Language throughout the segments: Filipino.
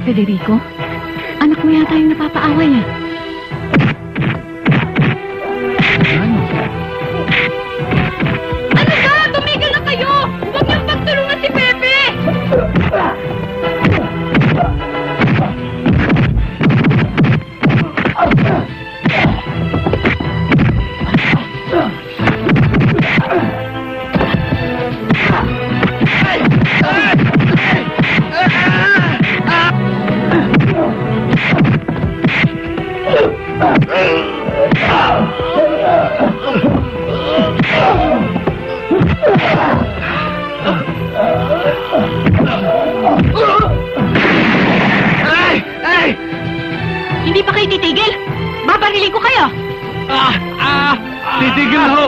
Federico, anak mo yata yung napapaaway eh. Ano ba? Tumigil na kayo! Huwag niyong pagtulungan si Pepe! Hindi pa kayo titigil? Babarilin ko kayo! Titigil na ho!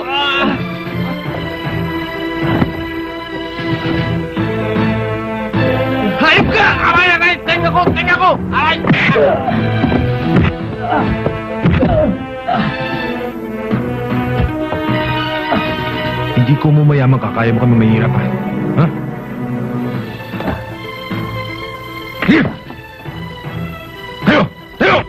Hayop ka! Aray! Tenga ko! Aray! Hindi ko mo mayaman ka, kaya mo kami mahirap, ha? Ha? Tayo!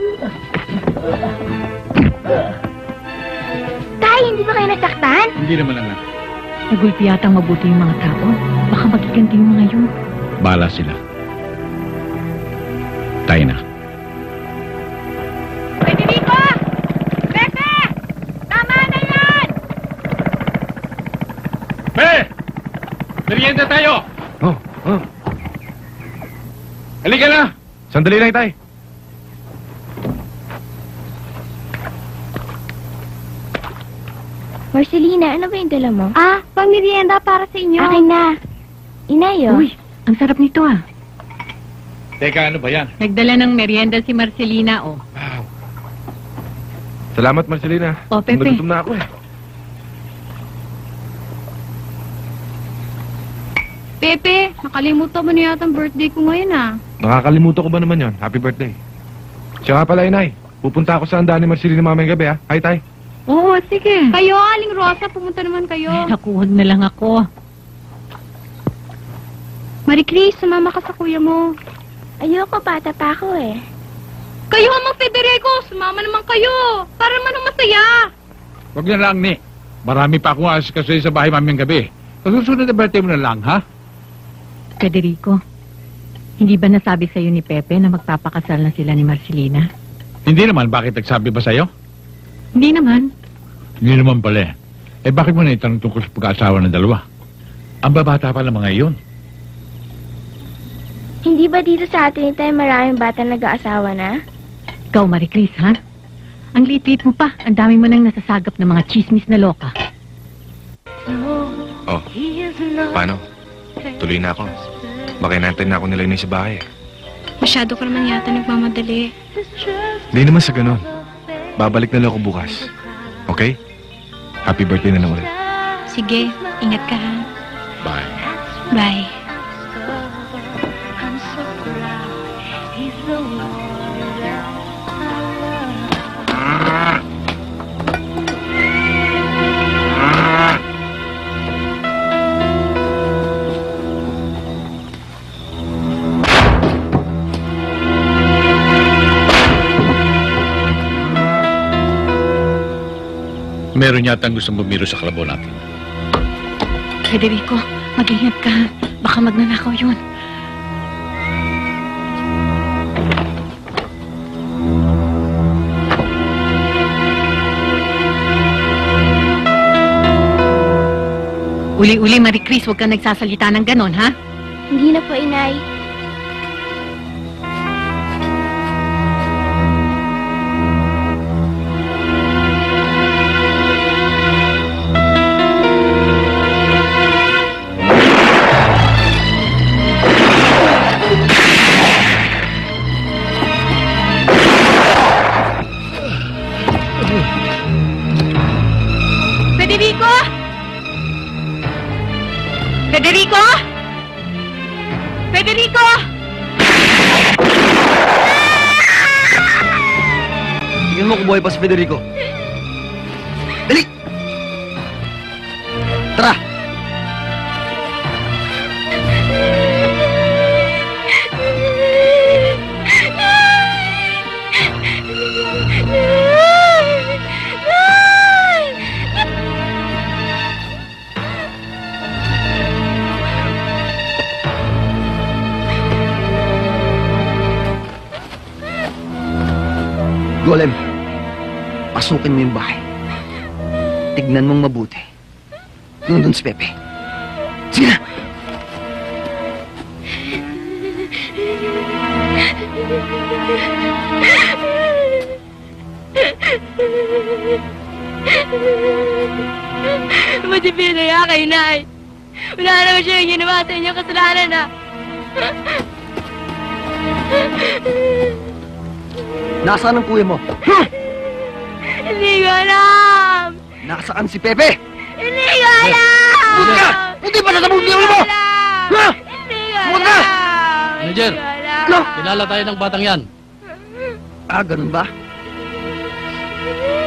Tay, hindi ba kayo nasaktan? Hindi naman anak. Nagulpi yatang mabuti yung mga tao. Baka magiganti yung mga yun. Bala sila. Tayo na. Federico! Pepe! Tama na yan! Merienda tayo! Oh. Halika na! Sandali lang, Tay. Marcelina, ano ba yung dala mo? Pang-merienda para sa inyo. Akin na. Inayo. Uy, ang sarap nito ah. Teka, ano ba yan? Nagdala ng merienda si Marcelina, oh. Wow. Salamat, Marcelina. Oh, Pepe. Nagutom na ako eh. Pepe, nakalimutan mo na yata ang birthday ko ngayon ah. Nakakalimutan ko ba naman yon? Happy birthday. Siya nga pala, Inay. Pupunta ako sa handaan ni Marcelina mamayang gabi, ha? Hi, Tay. Oo, sige. Kayo, Aling Rosa, pumunta naman kayo. Ay, naku, huwag na lang ako. Marie Chris, sumama ka sa kuya mo. Ayoko, bata pa ako eh. Kayo, Mang Federico, sumama naman kayo. Para naman masaya. Huwag na lang, ni. Marami pa akong asikaso sa bahay mamayang gabi. Kasusunod na birthday mo na lang, ha? Federico, hindi ba nasabi sa'yo ni Pepe na magpapakasal na sila ni Marcelina? Hindi naman. Bakit nagsabi ba sa'yo? Hindi naman. Hindi naman pala eh. Eh bakit mo na itanong tungkol sa pag-aasawa ng dalawa? Ang babata pa ng mga iyon. Hindi ba dito sa atin tayo maraming bata nag-aasawa na? Ikaw, Marie Chris, ha? Ang liit-liit mo pa. Ang dami mo nang nasasagap ng mga chismis na loka. Oh, paano? Tuloy na ako. Baka inantay na ako nila yun sa bahay. Masyado ka naman yata nagmamadali. Hindi naman sa ganun. Babalik na lang ako bukas. Okay? Happy birthday na lang ulit. Sige, ingat ka ha. Bye. Bye. meron yata gusto bumiro sa kalabaw natin. Federico, mag-ingat ka. Baka magnanakaw yun. Uli-uli, Marie Chris, huwag kang nagsasalita ng ganon, ha? Hindi na po, Inay. Federico! Federico! Federico! Tingnan mo kung buhay pa si Federico. Dali! Tara! Golem, pasukin mo yung bahay. Tignan mong mabuti. Nandun si Pepe. Sige na! Buti pinaya kay Nay. Wala naman siya yung ginawa sa inyong kasalanan, ha? Nasaan ang kuya mo? Hindi ko alam! Nasaan si Pepe? Hindi ko alam! Buti ka! Buti pa natabog niya mo! Ha? Hindi ko Huwag ka! alam! Manager, Hindi ko alam! No! kilala tayo ng batang yan. Ah, ganun ba?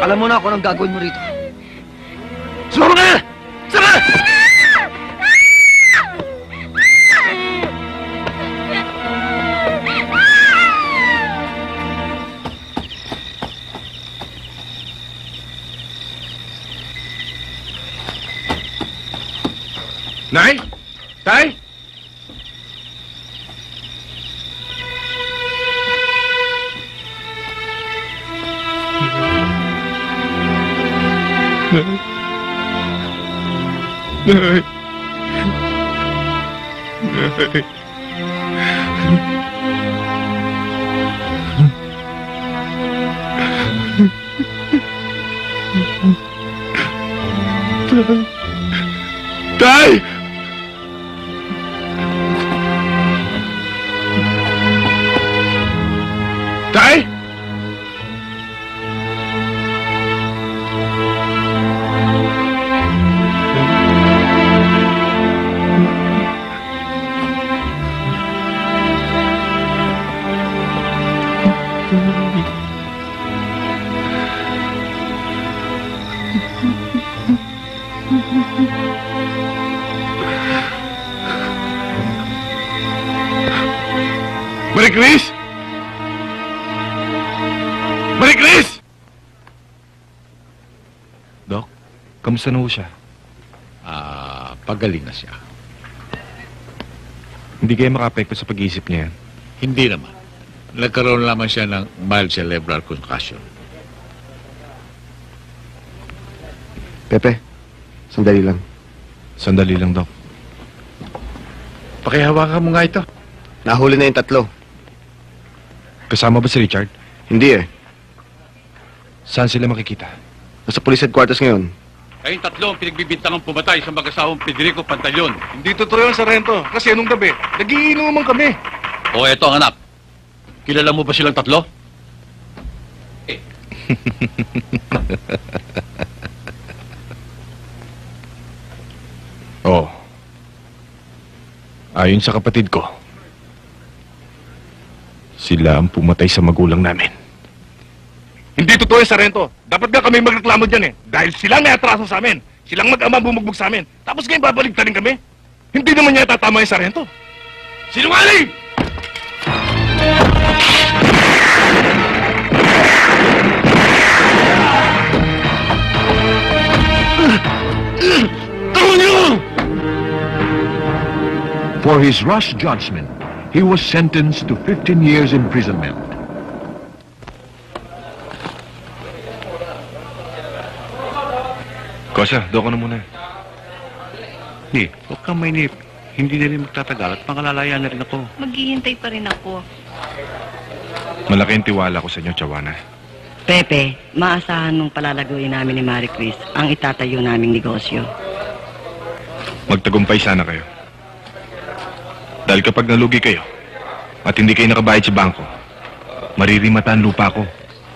Alam mo na ako anong gagawin mo rito. Sumama ka na! Sama! Nay? Tay? Nay. Tay! Tay! Marie Chris? Marie Chris! Doc, kamusta na ho siya? Pagaling na siya. Hindi kayo makaapekto sa pag-iisip niya yan. Hindi naman. Nagkaroon lamang siya ng mild cerebral concussion. Pepe, sandali lang. Sandali lang, Doc. Pakihawakan mo nga ito. Nahuli na yung tatlo. Kasama ba si Richard? Hindi eh. Saan sila makikita? Nasa police headquarters ngayon. Kayong tatlo ang pinagbibintangang pumatay sa mag-asawang Federico Pantaleon. Hindi totoo yun, Sargento. Kasi anong gabi, nagiinuman kami. O eto ang anak. Kilala mo ba silang tatlo? Oo. Ayon sa kapatid ko, sila ang pumatay sa magulang namin. Hindi totoo yung Sargento. Dapat nga kami magreklamo dyan eh. Dahil silang may atraso sa amin. Silang mag-ama bumugbog sa amin. Tapos ngayon babaligtarin kami. Hindi naman niya tatama yung Sargento. Sinungaling! For his rash judgment, he was sentenced to 15 years imprisonment. Kosa, doon ka na muna. Ni, huwag kang mainip. Hindi na rin magtatagal at pangalalaya na rin ako. Maghihintay pa rin ako. Malaki ang tiwala ko sa inyo, Chawana. Pepe, maasahan mong palalaguin namin ni Marie Chris ang itatayo naming negosyo. Magtagumpay sana kayo. Dahil kapag nalugi kayo at hindi kayo nakabayad sa bangko, maririmata ang lupa ko.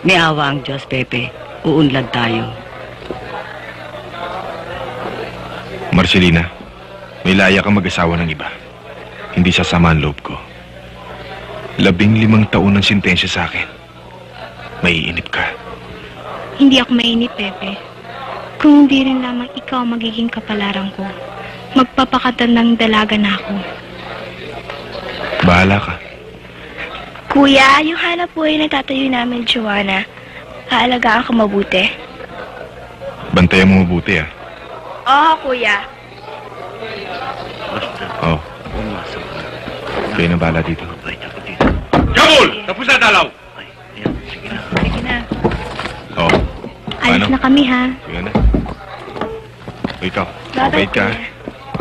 May awa ang Diyos, Pepe. Uunlad tayo. Marcelina, may laya kang mag-asawa ng iba. Hindi sasama ang loob ko. 15 taon ng sintensya sa akin. Maiinip ka. Hindi ako mainip, Pepe. Kung hindi rin lamang ikaw ang magiging kapalaran ko, magpapakatan ng dalaga na ako. Bahala ka. Kuya, yung hanap buhay na tatayo namin, Joanna, haalagaan ka mabuti. Bantayan mo mabuti, ah. Oo, kuya. Oo. Kayo na bahala dito. Jabul! Tapos na dalaw! Sige na. Oo. Alis Paano? na kami, ha? Sige na. O ikaw, Bye-bye, mabait ka, kuya.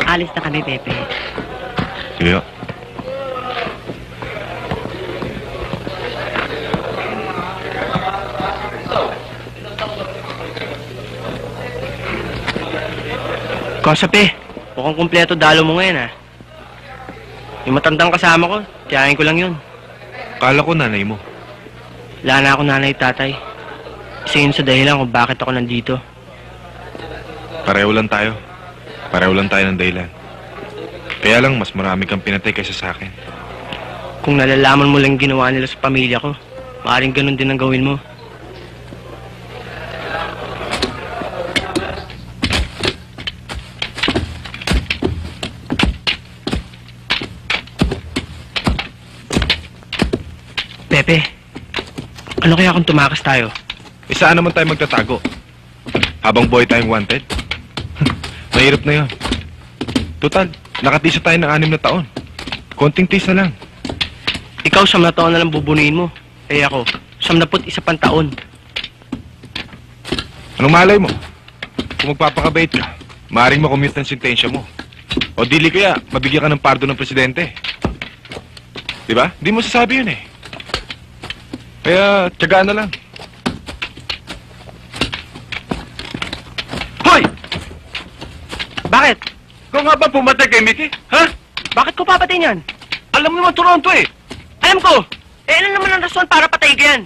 ah. Alis na kami, Pepe. Sige, oh. Kosape, mukhang kumpleto dalo mo ngayon, ha? Yung matandang kasama ko, tiyahin ko lang yun. Kala ko nanay mo. Wala na ako nanay at tatay. Isa yun sa dahilan kung bakit ako nandito. Pareho lang tayo. Pareho lang tayo ng dahilan. Kaya lang, mas marami kang pinatay kaysa sa akin. Kung nalalaman mo lang ginawa nila sa pamilya ko, maaaring ganun din ang gawin mo. Pepe, ano kaya kung tumakas tayo? Saan naman tayo magtatago? Habang boy tayong wanted? Mahirap na yun. Total, nakatisa tayo ng 6 na taon. Konting tis na lang. Ikaw 9 na taon na lang bubunuin mo. Eh ako, 91 pang taon. Anong malay mo? Kung magpapakabait ka, maaaring makommute ng sentensya mo. O dili kaya, mabigyan ka ng pardo ng presidente. Diba? Di mo sasabi yun, eh. Kaya, tiyagaan na lang. Hoy! Bakit? Ikaw nga ba pumatay kay Mickey? Ha? Bakit ko papatayin yan? Alam mo naman Toronto eh. Alam ko! Eh, ano naman ang rason para patayin ka yan?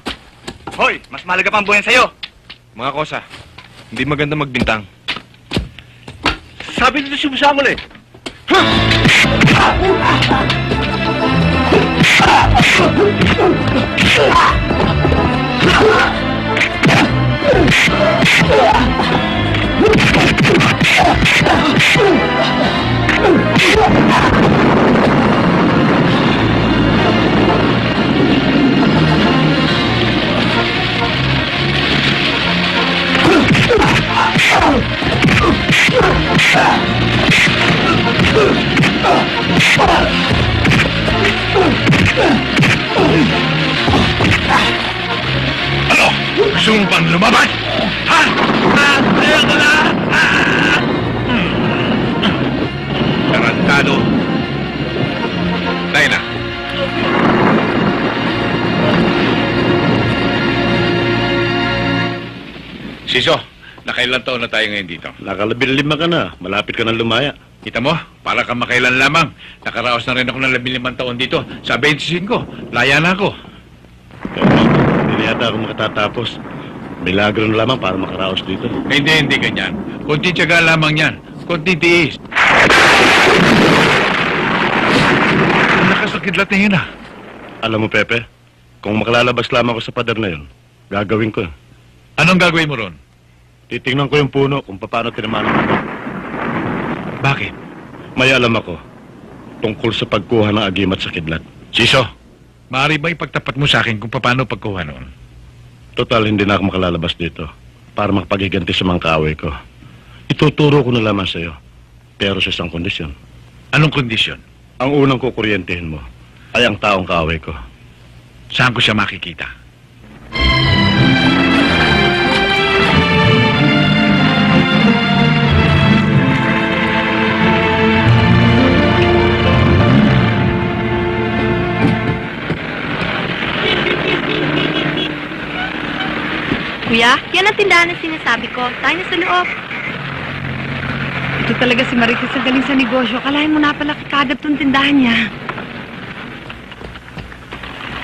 Hoy, mas malaga pang buhay sa'yo. Mga kosa, hindi maganda magbintang. Sabi nito si Busangol eh. Ano? Gusto mo bang lumabas? Ha? Ayaw ka na! Tarantado. Tayo na. Siso, nakailan taon na tayo ngayon dito? Nakalabing 5 ka na. Malapit ka na lumaya. Kita mo, para kang makailan lamang. Nakaraos na rin ako ng 15 taon dito. Sa 25, laya na ako. Hindi yata ako makatatapos. Milagro na lamang para makaraos dito. Hindi ganyan. Kunti tiyaga lamang yan. Kunti tiis. Nakasakidlat na yun ah. Alam mo, Pepe, kung makalalabas lamang ako sa pader na yun, gagawin ko. Anong gagawin mo ron? Titingnan ko yung puno kung paano tinamaan ng ano. Bakit? May alam ako tungkol sa pagkuha ng agimat sa kidlat. Siso, maaari ba ipagtapat mo sa akin kung paano pagkuha noon? Total, hindi na ako makalalabas dito para makapaghiganti sa mga kaaway ko. Ituturo ko na lamang sa'yo, pero sa isang kondisyon. Anong kondisyon? Ang unang kukuryentehin mo ay ang taong kaaway ko. Saan ko siya makikita? Kuya, yan ang tindahan na sinasabi ko. Tayo na sa loob. Ito talaga si Maricruz ang galing sa negosyo. Kalahin mo na pala kagad tong tindahan niya.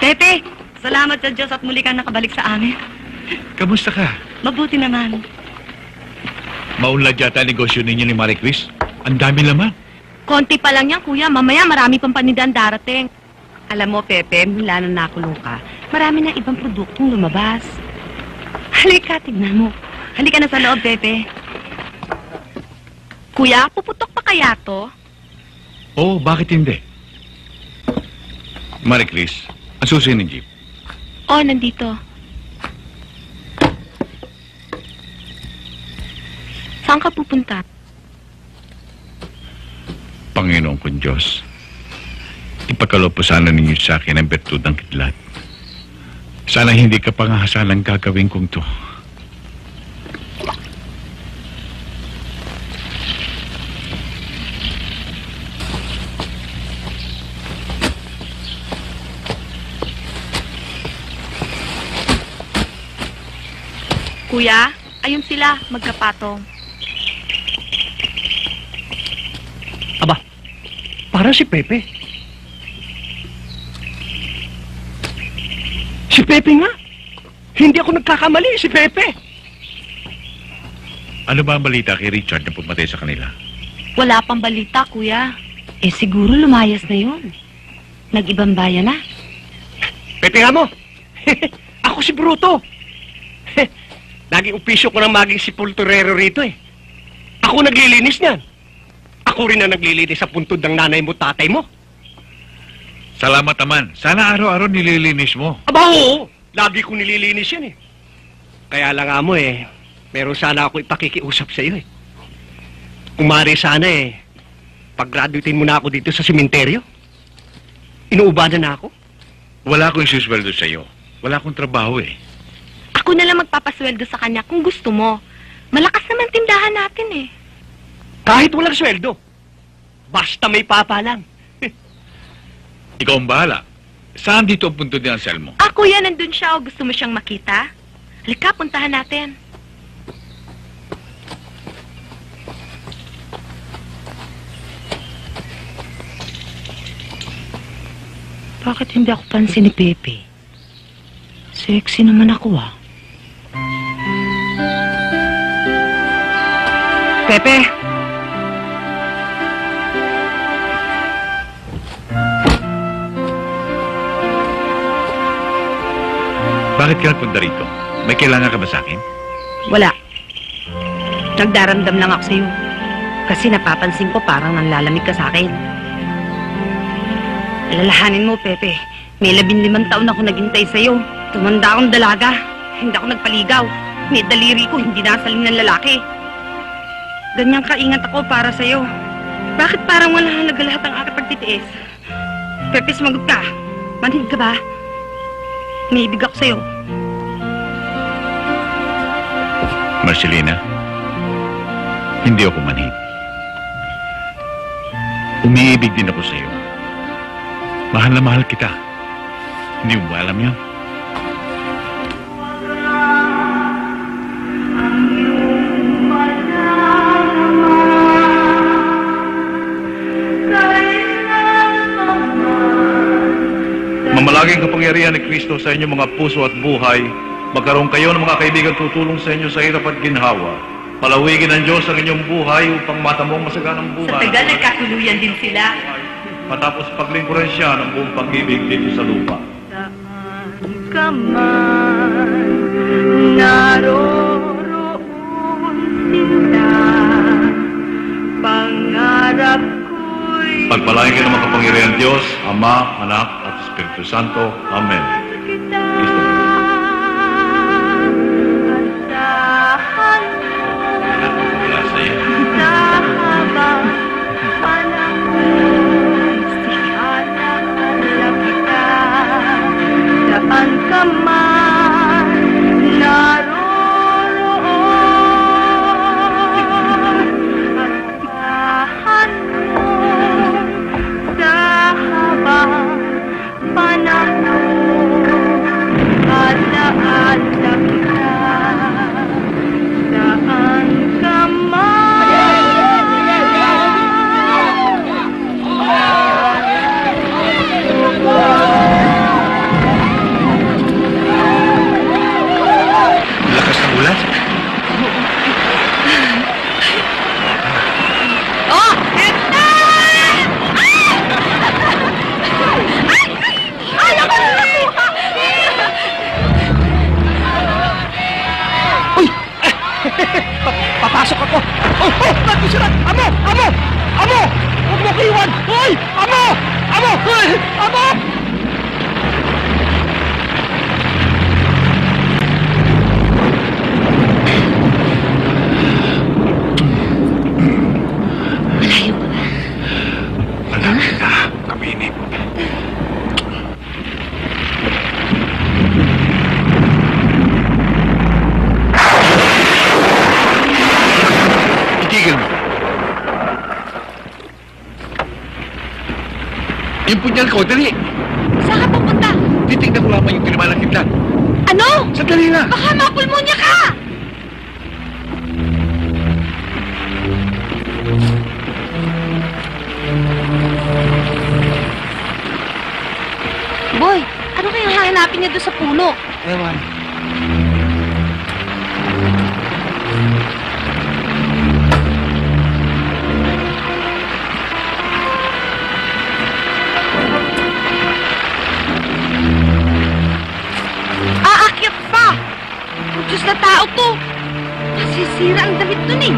Pepe, salamat sa Diyos at muli kang nakabalik sa amin. Kamusta ka? Mabuti naman. Maunlad yata ang negosyo ninyo ni Marie Chris. Ang dami laman. Konti pa lang yan, kuya. Mamaya marami pang panindang darating. Alam mo, Pepe, mula nung nakulong ka, marami na ibang produktong lumabas. Halika, tignan mo. Halika na sa loob, Pepe. Kuya, puputok pa kaya to? Oo, bakit hindi? Marie Chris, ang susi ng jeep. Oh, nandito. Saan ka pupunta? Panginoon kong Diyos, ipagkaloob po sana ninyo sa akin ang bertud ng kidlat. Sana hindi ka pangahasalang gagawin kong to. Kuya, ayun sila, magkapatong. Aba, para si Pepe. Si Pepe nga. Hindi ako nagkakamali, si Pepe. Ano ba ang balita kay Richard na pumatay sa kanila? Wala pang balita, kuya. Eh, siguro lumayas na yun. Nag-ibang bayan na. Pepe nga mo. Ako si Bruto. Naging opisyo ko ng maging sepulturero rito eh. Ako naglilinis niyan. Ako rin na naglilinis sa puntod ng nanay mo, tatay mo. Salamat naman. Sana araw-araw nililinis mo. Aba oo, lagi ko nililinis yan eh. Kaya lang nga mo eh, meron sana ako ipakikiusap sa iyo eh. Kung maaari sana eh, pag-graduatein mo na ako dito sa sementeryo. Inuubanan na ako. Wala akong isusweldo sa iyo. Wala akong trabaho eh. Ako na lang magpapasweldo sa kanya kung gusto mo. Malakas naman tindahan natin eh. Kahit walang sweldo. Basta may papa lang. Ikaw ang bahala. Saan dito ang punto din ang sel mo? Ah, kuya, nandun siya o gusto mo siyang makita? Halika, puntahan natin. Bakit hindi ako pansin ni Pepe? Sexy naman ako ah. Pepe! Bakit ka nagpunta rito? May kailangan ka ba sa akin? Wala. Nagdaramdam lang ako sa'yo. Kasi napapansin ko parang nanlalamig ka sa akin. Alalahanin mo, Pepe. May 15 taon ako naghintay sa'yo. Tumanda akong dalaga. Hindi ako nagpaligaw. May daliri ko, hindi nasaling ng lalaki. Ganyang kaingat ako para sa'yo. Bakit parang wala halaga lahat ang aking pagtitiis? Pepe, sumagot ka. Manhid ka ba? May ibig ako sa'yo. Marcelina, hindi ako manhid. Umiibig din ako sa'yo. Mahal na mahal kita. Hindi mo ba alam yan? Mamalaging kapangyarihan ni Kristo sa inyong mga puso at buhay. Magkaroon kayo ng mga kaibigan tutulong sa inyo sa hirap at ginhawa. Palawigin ng Diyos ang inyong buhay upang matamong masaganang buhay. Sa tagal, nagkatuluyan din sila. Matapos paglingkuran siya ng buong pag-ibig dito sa lupa. Ka man, naroroon sila. Pangarap ko'y Pagpalain kayo ng makapangyarihan Diyos, Ama, Anak, at Espiritu Santo. Amen. Kristo. Wala sa'yo. sa habang panahon. Amo! Malayo pa ba? Malapit na. Kaminip. Itigil mo. Yung punyal ko, dali. Saan ka pupunta? Titignan ko lamang yung tinamaan ng kidlat. Ano? Sandali na. Baka mapulmonya ka! Boy, ano kayang hahanapin niya doon sa puno? Ewan. Aakyat pa! Diyos na tao to! Masisira ang damit dun eh.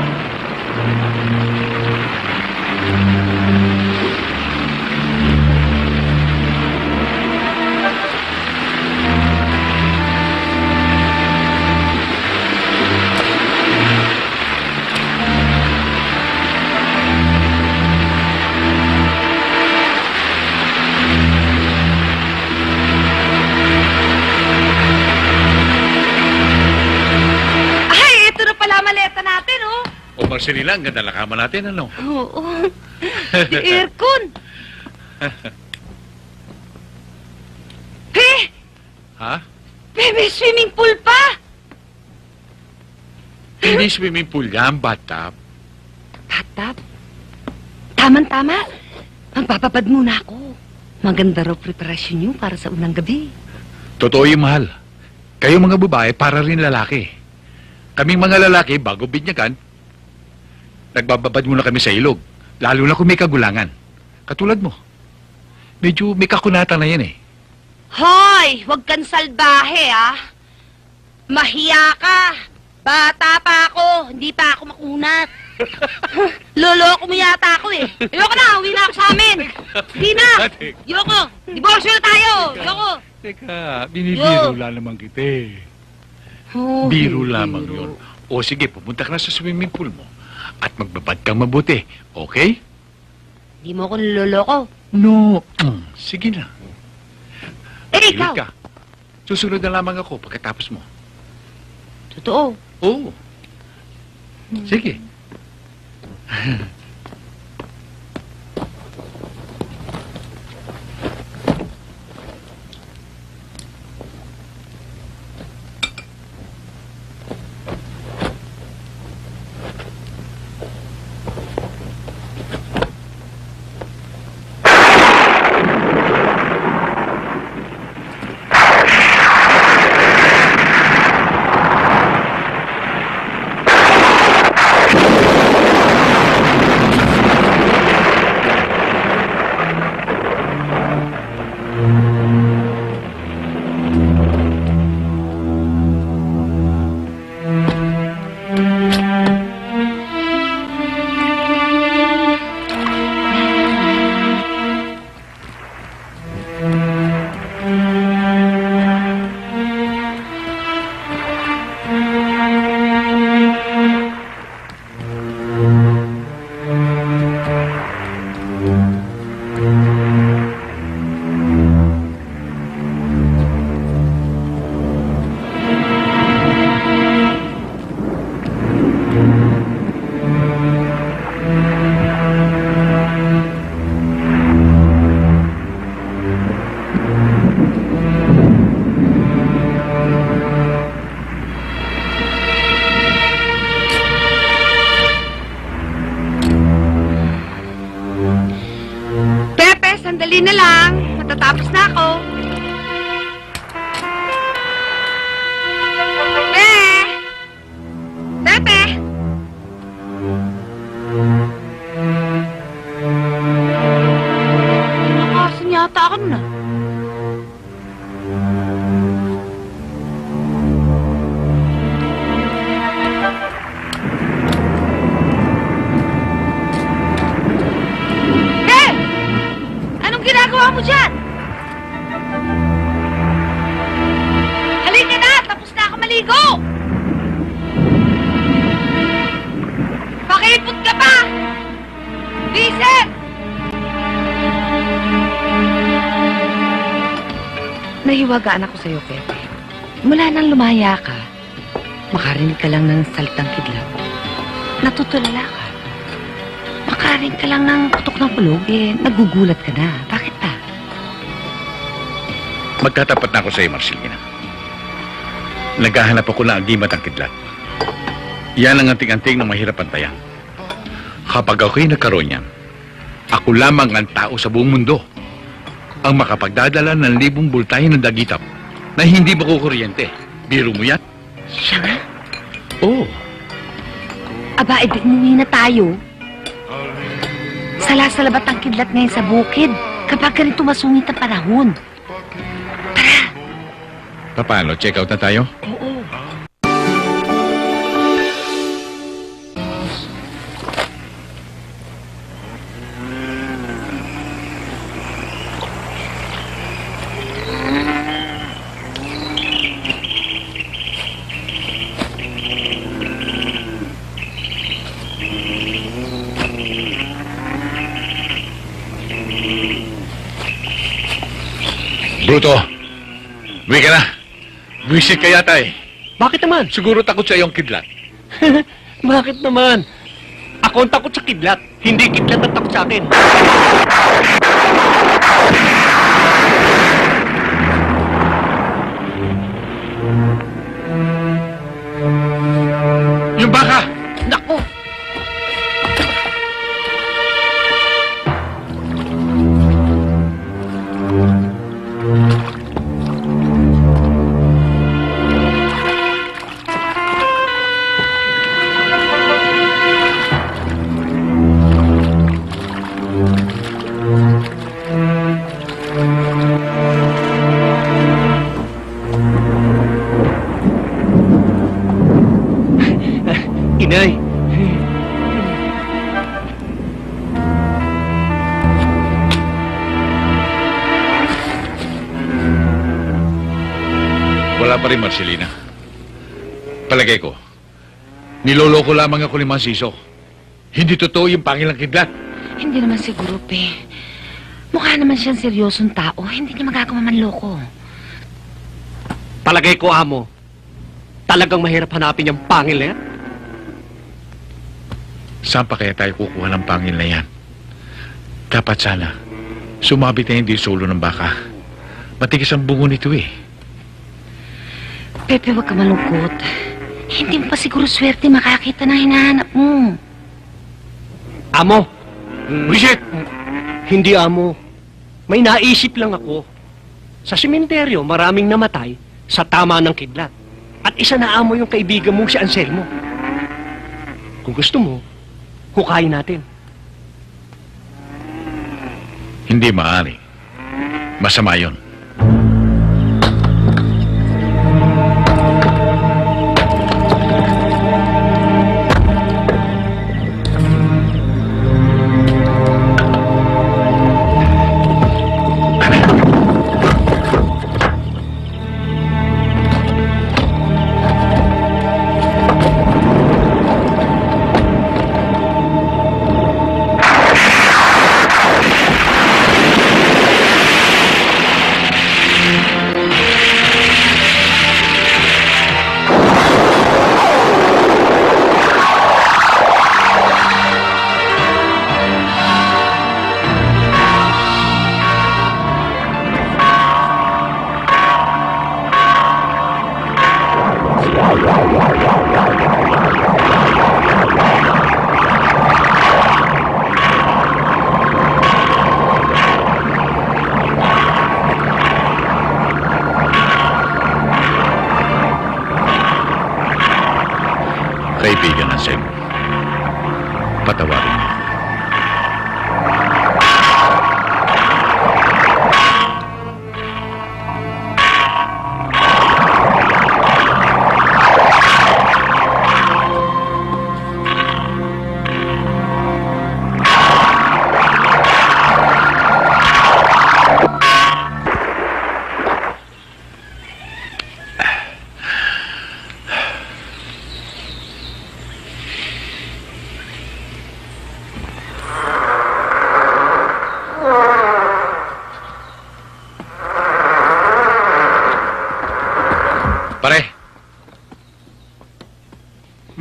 Ay, ito na pala maleta natin, oh. O Marcelina, ang ganda lakama natin, ano? Oo. The aircon. Pe! Ha? May swimming pool pa! Hindi swimming pool yan, bathtub. Bathtub? Tama-tama. Magpapapad muna ako. Maganda raw preparasyon niyo para sa unang gabi. Totoo yung mahal. Kayo mga babae, para rin lalaki. Kaming mga lalaki, bago binyagan, nagbababad muna kami sa ilog. Lalo na kung may kagulangan. Katulad mo. Medyo may kakunatan na yan eh. Hoy! Huwag kang salbahe, ah! Mahiya ka! Bata pa ako, hindi pa ako makunat. Loloko mo yata ako eh. Ayoko na, uwi na ako sa amin. Hindi na! Ayoko! Divorce na tayo! Ayoko! Teka, binibiro lang naman kita eh. Oh, Biro lamang yun. O sige, pumunta ka na sa swimming pool mo. At magbabad kang mabuti. Okay? Hindi mo ako niloloko. No. Sige na. Eh, Hilot ikaw! ka. Susunod na lamang ako pagkatapos mo. Totoo. Oo. Sige. Sandali na lang. Matatapos na ako. Pepe! Nakasan yata ako na. Anong ginagawa mo mo dyan? Halika na! Tapos na ako maligo! Pakipot ka pa! Vincent! Nahiwagaan ako sa'yo, Pepe. Mula nang lumaya ka, makarinig ka lang ng salitang kidlat. Natutulala ka. Makarinig ka lang ng putok ng kulog, nagugulat ka na. Bakit pa? Magtatapat na ako sa iyo, Marcelina. Naghahanap ako ng agimat ang kidlat. Yan ang anting-anting na mahirap pantayan. Kapag ako'y nagkaroon yan, ako lamang ang tao sa buong mundo ang makapagdadala ng 1,000 bultahe ng dagitap na hindi makukuryente. Biro mo yan? Siya nga? Oo. Aba, umuwi na tayo. Salasalabat ang kidlat ngayon sa bukid kapag ganito masungit ang panahon. Paano? Check out na tayo? Oo. Bruto! Uwi ka na! Buwisit ka yata eh. Bakit naman? Siguro takot sa iyong kidlat. Bakit naman? Ako ang takot sa kidlat. Hindi kidlat ang takot sa akin. Yung baka! Naku! Inay. Wala pa rin, Marcelina. Palagay ko, niloloko lamang ako ni Mansiso. Hindi totoo yung pangilang kidlat. Hindi naman siguro, Pe. Mukha naman siyang seryosong tao. Hindi niya magagawa manloko. Palagay ko, amo. Talagang mahirap hanapin yung pangil na yan. Saan pa kaya tayo kukuha ng pangil na yan? Dapat sana, sumabit na hindi solo ng baka. Matigas ang bungo nito eh. Pepe, huwag ka malungkot. Hindi mo pa siguro swerte makakita ng hinahanap mo. Amo. Bridget! Hindi, amo. May naisip lang ako. Sa sementeryo, maraming namatay sa tama ng kidlat. At isa na amo yung kaibigan mo si Anselmo. Kung gusto mo, hukayin natin. Hindi maaari. Masama yun.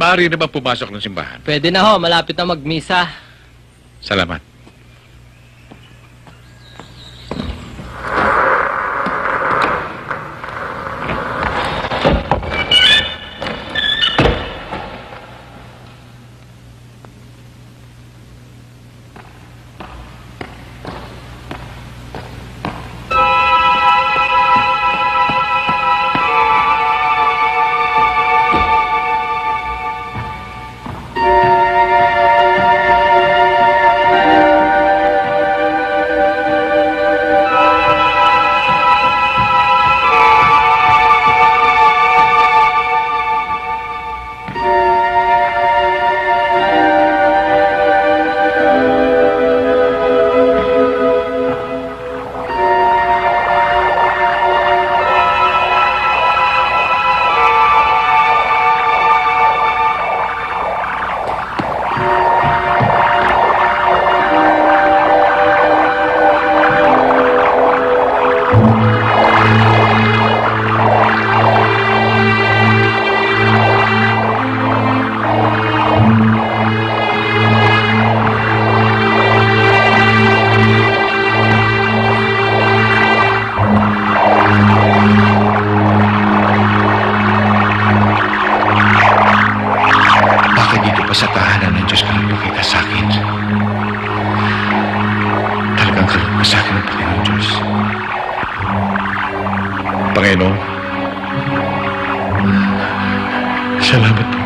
maaari na ba pumasok ng simbahan? Pwede na ho, malapit na magmisa. Salamat. Sa tahanan ng Diyos ka nagpakita sa akin. Talagang kalog ka sa akin ng Panginoon Diyos. Panginoon, salamat po.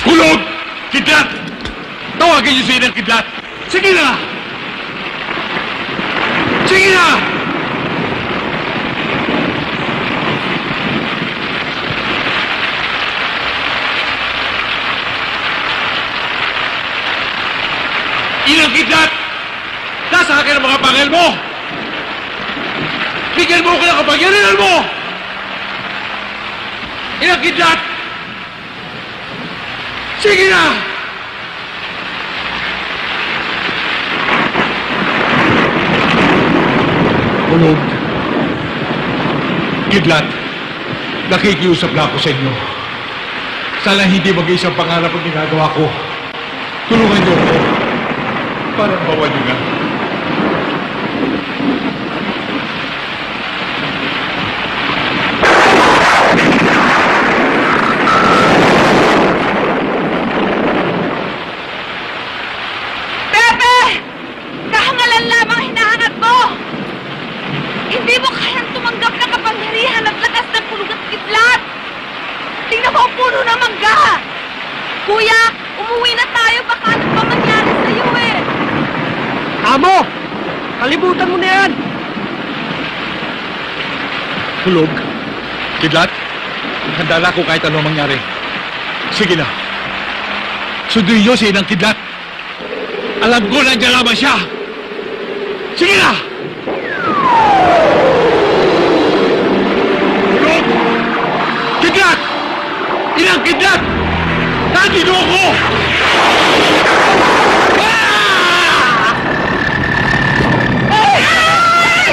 Hulog! Kidlat! Tawagin niyo siya ng kidlat! Sige na! Sige na! Inang kidlat! Nasa akin ang mga pangil mo! Bigyan mo ko ng kapangyarihan mo! Inang kidlat! Sige na! Hulog. Kidlat, nakikiusap na ako sa inyo. Sana hindi mag-iisang pangarap ang ginagawa ko. Tulungan niyo ako. Parang bawa niyo na. Hindi mo kayang tumanggap ng kapangyarihan at lakas ng pulog at kidlat! Tingnan mo ang puno ng mangga! Kuya, umuwi na tayo, baka ano pa mangyari sa'yo eh! Amo! Kalimutan mo na yan! Hulog. Kidlat, handa na ako kahit ano mangyari. Sige na. Sunduin niyo si Inang Kidlat. Alam ko nandiyan lamang siya. Sige na! Hulog! Kidlat! Inang Kidlat! Nandito ako! Ah! Ay!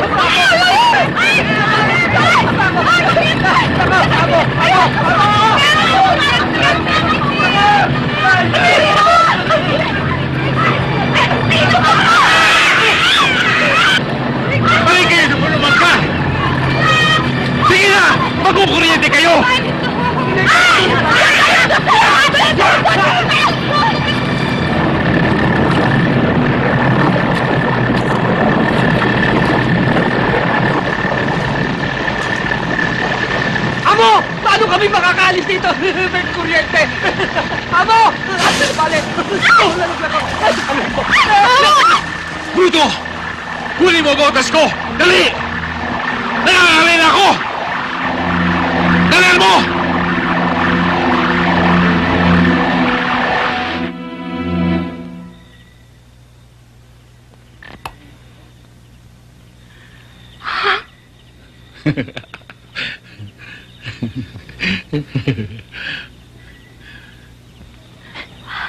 kami makakaalis dito? May kuryente! Amo! Bale! Lalaglag ako! Bruto! Huli mo botas ko! Dali! Nangangalay na ako! Dalihan mo!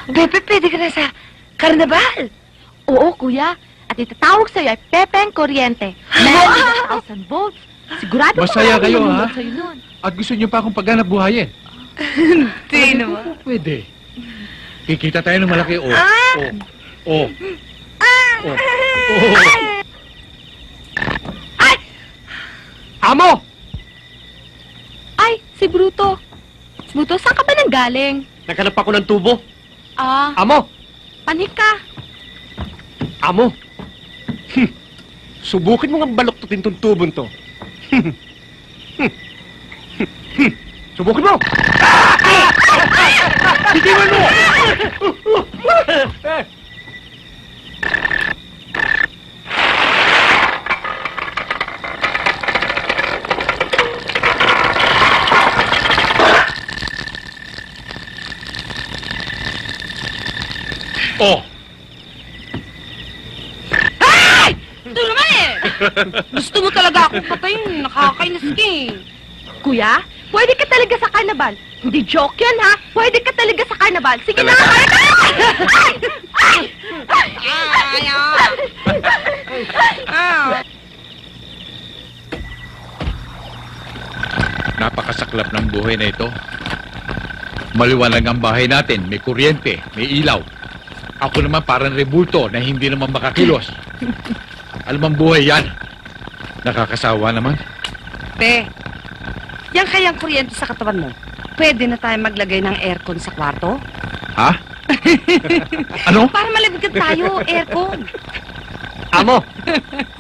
Pepe, pwede ka na sa karnabal. Oo, kuya. At itatawag sa'yo ay Pepe ang Kuryente. Man with 1,000 volts. Sigurado Masaya kayo, ha? Sa'yo nun. At gusto niyo pa akong pagganap buhayin? Hindi naman. Pwede. Kikita tayo ng malaki. Oh. Oh. Oh. Oh. Amo! Ay, si Bruto. Si Bruto, saan ka ba nanggaling? Naghanap ako ng tubo. Amo! Panik ka. Amo! Subukin mo nga baluktutin tong tubon to. Subukin mo! Bitiwan mo! Oh! Ay! Ito naman eh! Gusto mo talaga akong patayin. Nakakainis ka eh. Kuya, pwede ka talaga sa karnabal. Hindi joke yan, ha? Pwede ka talaga sa karnabal. Sige na, kaya ka! Napakasaklap ng buhay na ito. Maliwanag ang bahay natin, may kuryente, may ilaw. Ako naman parang rebulto na hindi naman makakilos. Alam ang buhay yan. Nakakasawa naman. Pe, yan kayang kuryente sa katawan mo. Pwede na tayo maglagay ng aircon sa kwarto? Ha? Ano? Para malamigan tayo, aircon. Amo!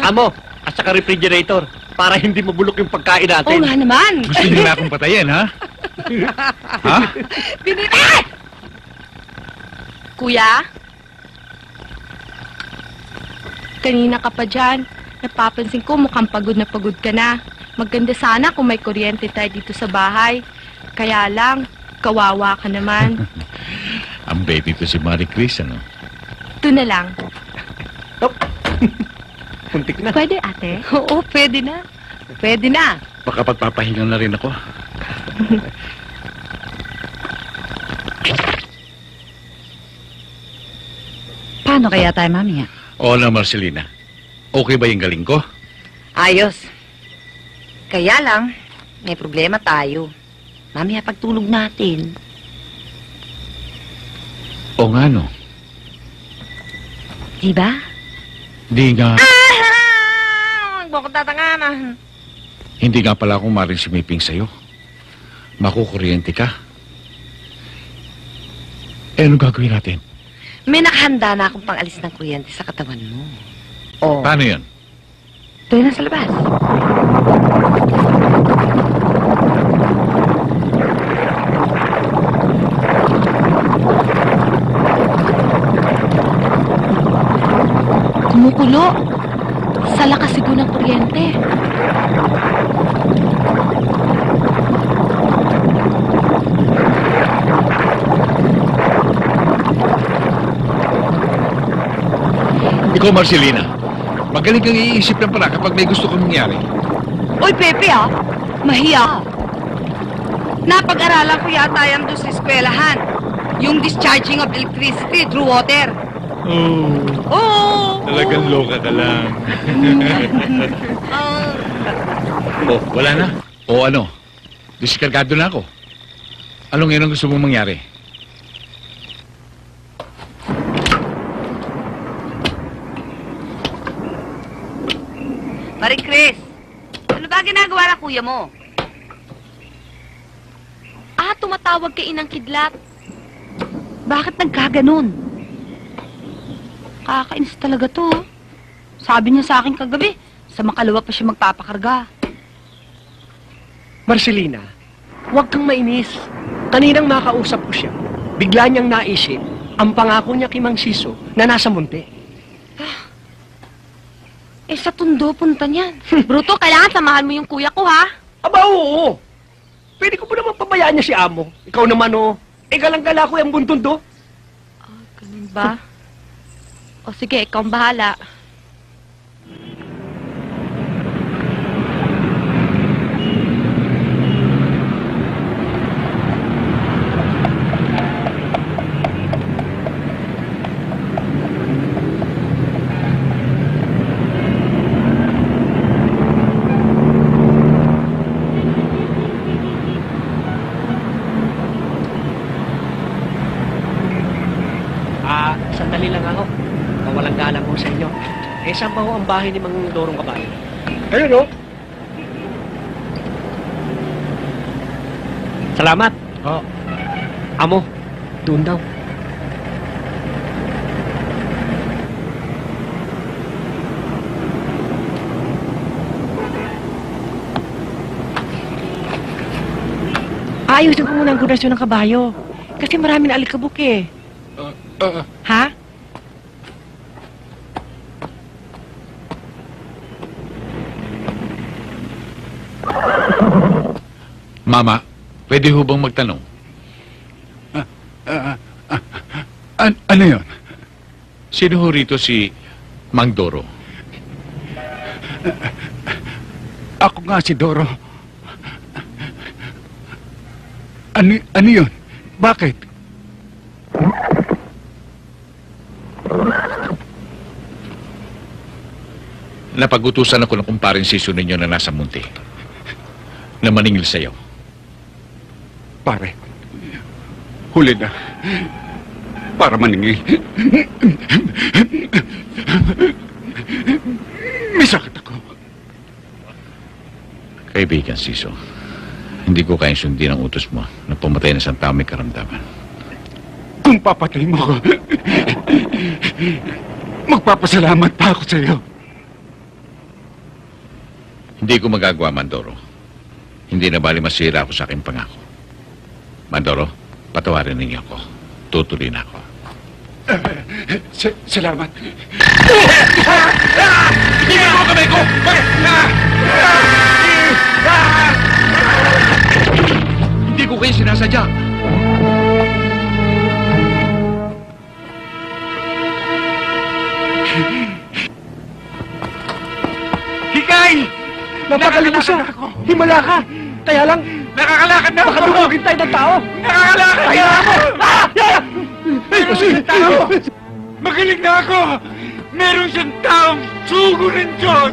Amo! At saka refrigerator. Para hindi mabulok yung pagkain natin. Oo nga naman. Gusto niyo na akong patayin, ha? Ha? Binita! Kuya? Kanina ka pa dyan. Napapansin ko mukhang pagod na pagod ka na. Maganda sana kung may kuryente tayo dito sa bahay. Kaya lang, kawawa ka naman. Ang baby ko si Marie Chris, ano? Ito na lang. Puntik na. Pwede, ate? Oo, pwede na. Pwede na. Baka pagpapahinga na rin ako. Paano kaya tayo, mami? Oo na, Marcelina. Okay ba yung galing ko? Ayos. Kaya lang, may problema tayo. Mamaya pagtulog natin. Oo nga, no? Diba? Di nga. Huwag mo akong tatanganan. Hindi nga pala akong maring sumiping sa'yo. Makukuryente ka. Eh, ano gagawin natin? May nakahanda na akong pang-alis ng kuryente sa katawan mo. Oh. Paano yan? Ito na sa labas. Kumukulo. Sa lakas siguro ng kuryente. Ikaw, Marcelina, magaling kang iisip ng para kapag may gusto kang mangyari. Uy, Pepe, mahiya. Napag-aralan ko yata yan doon sa eskwelahan. Yung discharging of electricity through water. Oo. Talagang loka ka lang. Oh, wala na. O ano? Diskargado na ako. Ano ngayon ang gusto mong mangyari? Marie Chris, ano ba ginagawa ng kuya mo? Tumatawag kay Inang Kidlat. Bakit nagkaganon? Kakainis talaga to. Sabi niya sa akin kagabi, sa makalawa pa siya magpapakarga. Marcelina, Huwag kang mainis. Kaninang makausap ko siya, bigla niyang naisip ang pangako niya kay Mang Siso na nasa munti. Sa tundo punta niyan. Bruto, kailangan samahan mo yung kuya ko, ha? Aba, oo. Pwede ko pa naman pabayaan niya si Amo. Ikaw naman, galang-gala ko yung buntundo. Ganun ba? O sige, ikaw ang bahala. Sandali lang ako. Mawalang galang ko sa inyo. Saan ba ho ang bahay ni Mang Dorong Kabayo? Ayun, no? Salamat. Amo, doon daw. Ayusin ko muna ang gudasyon ng kabayo. Kasi marami na alikabok eh. Ha? Mama, pwede ho bang magtanong? Ano yun? Sino ho rito si Mang Doro? Ako nga si Doro. Ano yun? Bakit? Napag-utusan ako ng kumparing siso ninyo na nasa munti. Na maningil sa'yo. Pare, huli na. Para maningil. May sakit ako. Kaibigan, Siso. Hindi ko kayang sundin ang utos mo na pumatay na isang tao may karamdaman. Kung papatay mo ko, magpapasalamat pa ako sa iyo. Hindi ko magagawa, Mandoro. Hindi na bali masira ako sa aking pangako. Mandoro, patawarin ninyo ako. Tutuloy na ako. Salamat. Hindi mo kamay ko! Hindi ko kayo sinasadya. Hikay! Napagaling mo siya. Himala ka. Kaya lang, Nakakalakad na baka dumugin tayo ng tao. Nakakalakad Kaya na ako. Magaling na ako! Meron siyang taong sugo ng Diyos!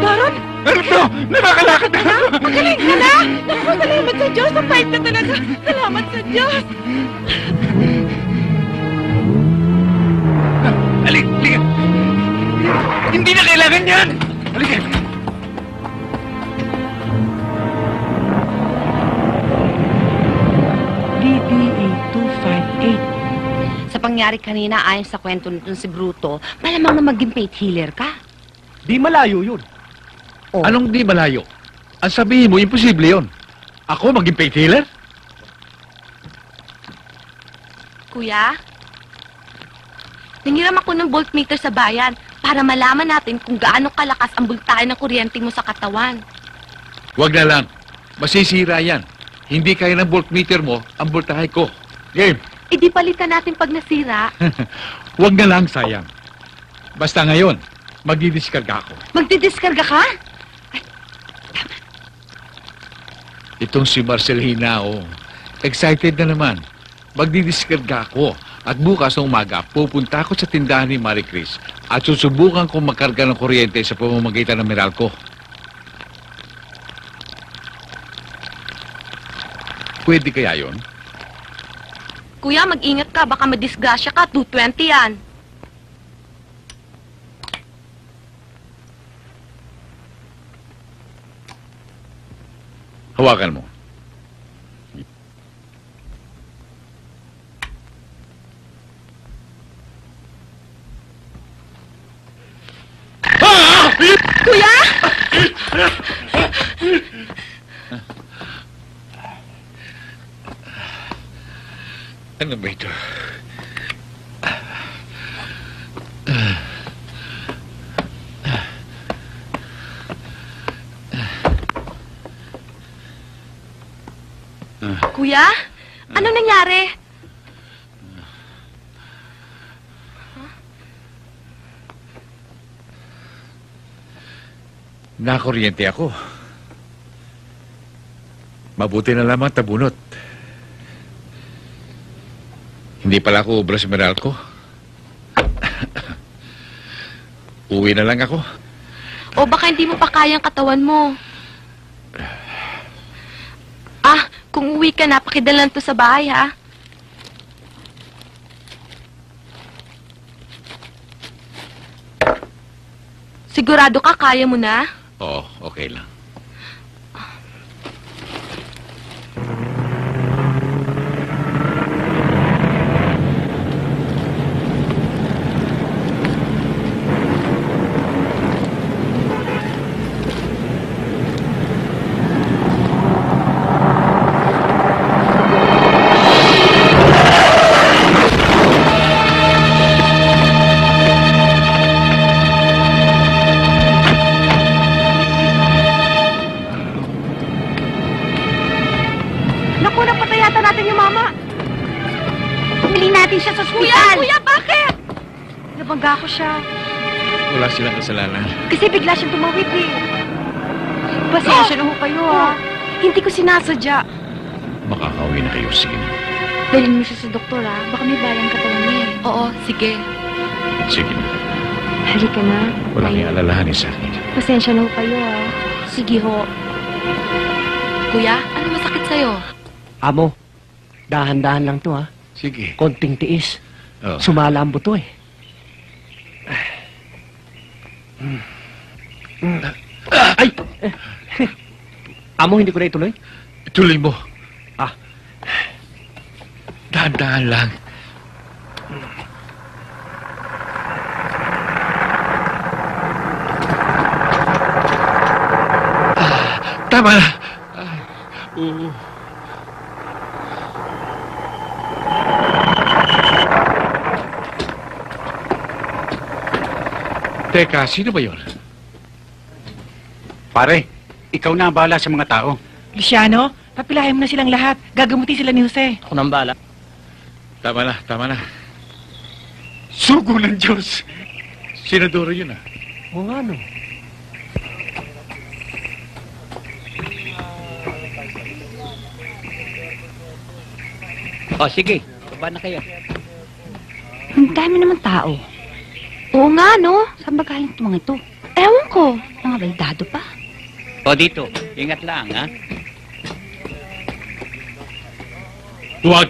Daron, Ano to? Nakakalakad na ako! magaling ka na! Naku, salamat sa Diyos! Ang bait na talaga! Salamat sa Diyos! Halika! Hindi na kailangan yan! Halika! DPA 258. Sa pangyari kanina, ayon sa kwento nito si Bruto, malamang na maging faith healer ka. Di malayo yun. Anong di malayo? Ang sabihin mo, imposible yon. Ako maging faith healer? Kuya, nangiram ako ng voltmeter sa bayan para malaman natin kung gaano kalakas ang bultahe ng kuryente mo sa katawan. Huwag na lang. Masisira yan. Hindi kaya ng voltmeter mo ang voltahe ko. Game. E di palitan natin pag nasira. Huwag na lang, sayang. Basta ngayon, magdidiskarga ako. Magdidiskarga ka? Itong si Marcelina, excited na naman. Magdidiskarga ako. At bukas ng umaga, pupunta ako sa tindahan ni Marie Chris at susubukan kong magkarga ng kuryente sa pamamagitan ng Meralco. Pwede kaya yon? Kuya, mag-ingat ka. Baka madisgrasya ka. 220 yan. Hawakan mo. Kuya! Ano ba ito? Kuya? Anong nangyari? Nakuryente ako. Mabuti na lamang tabunot. Hindi pala ako ubra sa Meralco. Uwi na lang ako. O baka hindi mo pa kayang katawan mo. Kung uwi ka na, pakidalan to sa bahay, ha? Sigurado ka, kaya mo na? Oo, okay lang. Naku, napatay yata natin yung mama. Bumili natin siya sa ospital. Kuya, bakit? Nabangga ko siya. Wala silang kasalanan. Kasi bigla siyang tumawid eh. Pasensya na ho kayo Hindi ko sinasadya. Makakauwi na kayo, sige na. Dalhin mo siya sa doktor Baka may bayang katawan niya eh. Oo, sige. Sige na. Halika na. Walang ialalahanin sa akin. Pasensya na ho kayo Sige ho. Kuya, ano masakit sa'yo? Amo, dahan-dahan lang to, ha? Sige. Konting tiis. Oh. Sumala ang buto, eh. Ay! Amo, hindi ko na ituloy? Ituloy mo. Ah. Dahan-dahan lang. Tama na. Oo. Teka, sino ba yun? Pare, ikaw na ang bahala sa mga tao. Luciano, papilahin mo na silang lahat. Gagamutin sila ni Jose. Ako nang bala. Tama na, tama na. Sugo ng Diyos! Sinadoro yun Oo nga, no. O, sige. Baba na kayo. Ang dami naman tao. Oo nga, no? Saan ba galing itong mga ito? Ewan ko. Mga baldado pa. O, dito. Ingat lang, ha? Huwag!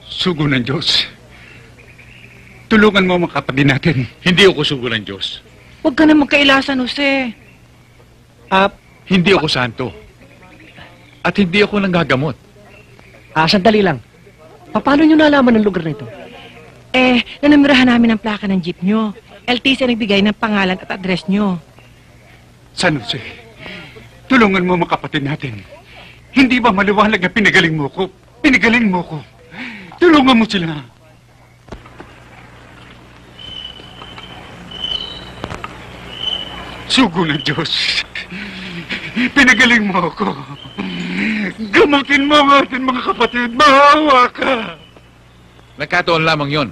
Sugo ng Diyos. Tulungan mo mga kapatid natin. Hindi ako sugo ng Diyos. Huwag ka na magkailasan, Jose. Hindi ako santo. At hindi ako nanggagamot. Sandali lang. Paano nyo nalaman ang lugar na ito? Nanamirahan namin ang plaka ng jeep nyo. LTC ang nagbigay ng pangalan at address nyo. San Jose, tulungan mo mga kapatid natin. Hindi ba maliwanag na pinagaling mo ko? Pinagaling mo ko. Tulungan mo sila. Sugo ng Diyos. Pinagaling mo ako. Gamatin mo ang ating mga kapatid. Maawa ka. Nagkataon lamang yon.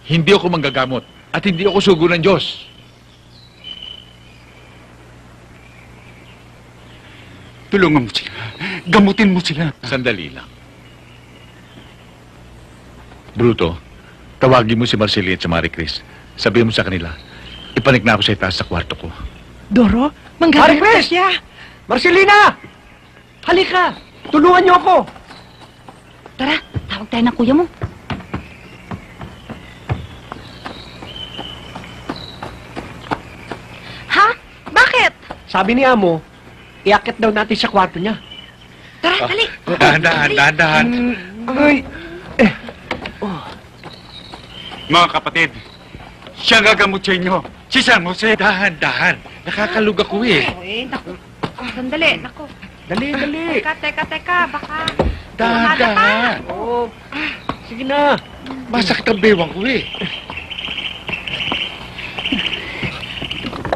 Hindi ako manggagamot. At hindi ako sugo ng Diyos. Tulungan mo sila. Gamutin mo sila. Sandali lang. Bruto, tawagin mo si Marcelia at si Marie Chris. Sabihin mo sa kanila, ipanik na ako sa itaas sa kwarto ko. Doro, manggagamot na siya. Marcelina! Halika! Tulungan niyo ako! Tara, tawag tayo ng kuya mo. Ha? Bakit? Sabi ni Amo, iakit daw natin sa kwarto niya. Tara, dali. Dahan-dahan. Ay! Mga kapatid, siya gagamot sa inyo. Si San Jose. Dahan-dahan. Nakakalug ako eh. Sandali, nako. Dali, dali. Teka, baka Dahan-dahan. Oo. Sige na. Masakit ang bewang ko eh.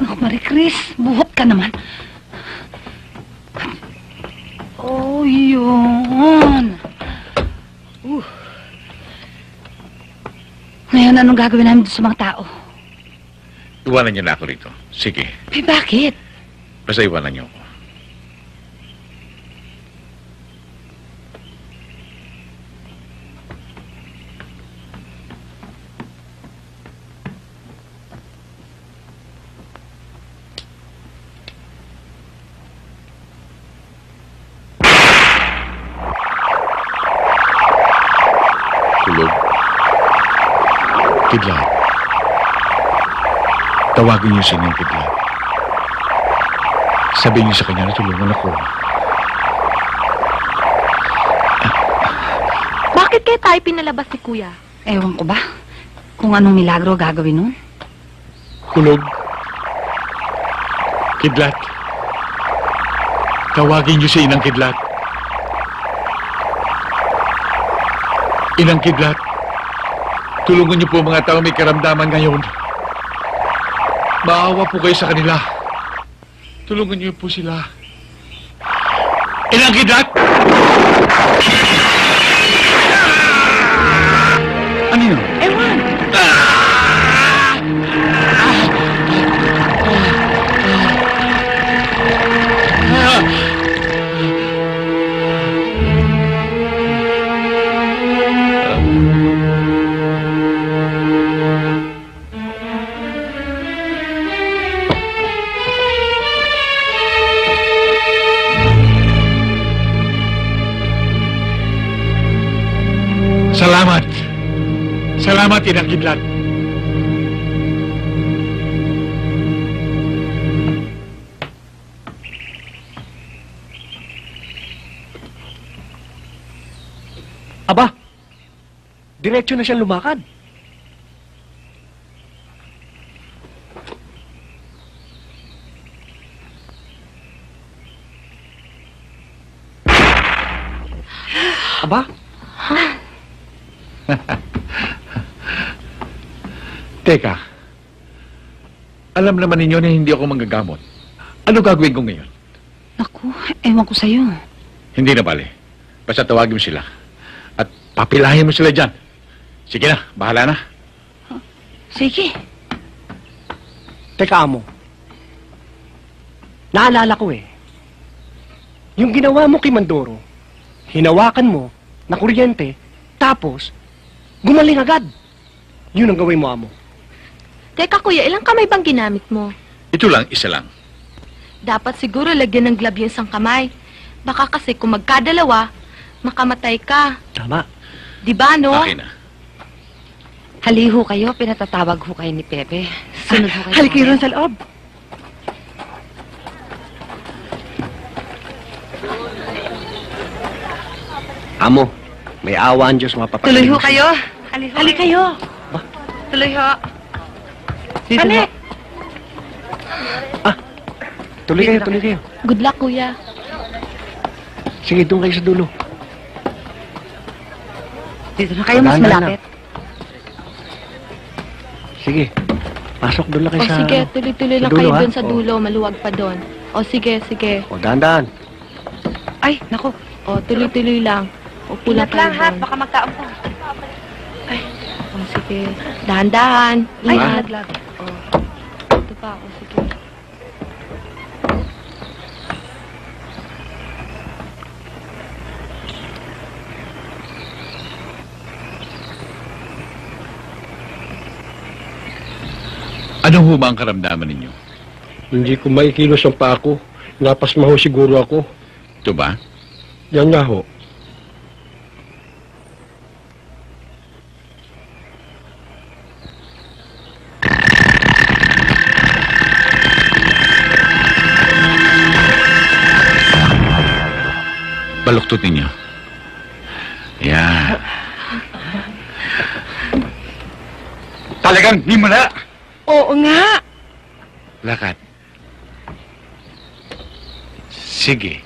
Oh, Marie Chris, buhok ka naman. Oh, yun. Ngayon, anong gagawin namin doon sa mga tao? Iwanan niyo na ako rito. Sige. Eh, bakit? Basta iwanan niyo ako. Tulog. Kidlat. Tawagin niyo si Neng Kidlat. Sabihin niyo sa kanya na tulungan ako. Bakit kaya tayo pinalabas ni Kuya? Ewan ko ba? Kung anong milagro gagawin nun? Kulog. Kidlat. Tawagin niyo si Inang Kidlat. Inang Kidlat. Tulungan niyo po ang mga tao may karamdaman ngayon. Maawa po kayo sa kanila. Tulungan niyo po sila. Inang Kidlat! Ano yun? Ewan! Salamat. Salamat, Inang Kidlat. Aba, diretso na siyang lumakad. Aba? Teka. Alam naman ninyo na hindi ako manggagamot. Ano gagawin ko ngayon? Naku, ewan ko sa'yo. Hindi na bale. Basta tawagin mo sila. At papilahin mo sila dyan. Sige na, bahala na. Sige. Teka, Amo. Naalala ko eh. Yung ginawa mo kay Mandoro, hinawakan mo na kuryente, tapos gumaling agad. Yun ang gawin mo, Amo. Teka, Kuya, ilang kamay bang ginamit mo? Ito lang, isa lang. Dapat siguro lagyan ng glove yung isang kamay. Baka kasi kung magkadalawa, makamatay ka. Tama. Di ba, no? Akin na. Haliho kayo, pinatatawag ho kayo ni Pepe. Sunod ho kayo. Halika ron sa loob. Amo, may awa ang Diyos mapapagaling. Tuloy ho mo kayo. siya. Halika kayo. Tuloy ho. Dito Ane. na. Tuloy kayo, tuloy kayo. Good luck, Kuya. Sige, doon kayo sa dulo. Dito na kayo, mas Dahan-dahan malapit. Sige, pasok doon lang kayo O sa... sige, tuloy-tuloy sa lang dulo, kayo ha? doon sa dulo. Maluwag pa doon. O sige, sige. O, dahan-dahan. Ay, naku. O, tuloy-tuloy lang. Upo lang Ingat kayo lang, ha? doon. Baka magtaon po. O, sige. Dahan-dahan. Ay, Ingat. nalaglag. O. Ito pa. O, sige. Ano ho ba ang karamdaman ninyo? Hindi ko maikilos ang paa ko. Napasma ho siguro ako. Ito ba? Yan nga ho. Baluktot ninyo. Yan. Talagang himala. Oo nga. Lakad. Sige.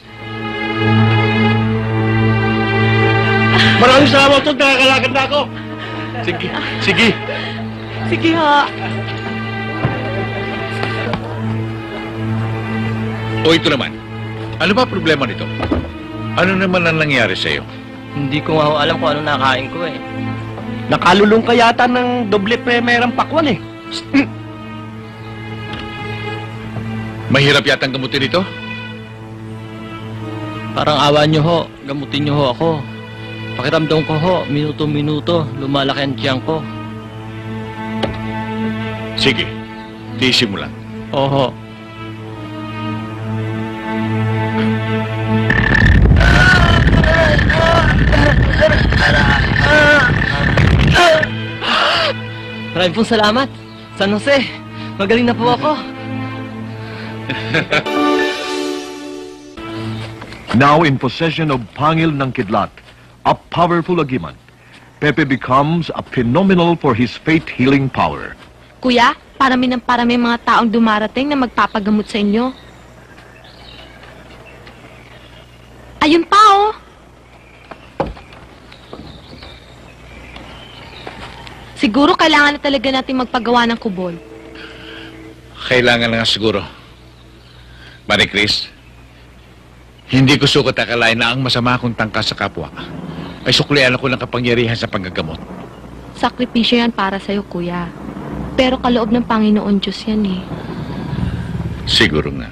Maraming salamat to, nakakalakad na ako. Sige, sige. Sige ha. O ito naman, ano ba problema nito? Ano naman ang nangyari sa'yo? Hindi ko nga ho alam kung ano nakain ko eh. Nakalulong ka yata ng doble premerang pakwan eh. Mahirap yata ang gamutin ito? Parang awa nyo ho, gamutin nyo ho ako. Pakiramdam ko ho, minuto-minuto, lumalaki ang tiyan ko. Sige, tiisin mo lang. Oho. Maraming pong salamat. San Jose, magaling na po ako. Now in possession of Pangil ng Kidlat, a powerful agiman, Pepe becomes a phenomenal for his faith-healing power. Kuya, parami ng parami mga taong dumarating na magpapagamot sa inyo. Ayun pa oh. Siguro kailangan na talaga natin magpagawa ng kubol. Kailangan na nga siguro. Marie Chris, hindi ko sukat akalain na ang masama kong tangka sa kapwa ay suklian ako ng kapangyarihan sa paggagamot. Sakripisyo yan para sa'yo, kuya. Pero kaloob ng Panginoon Diyos yan eh. Siguro nga.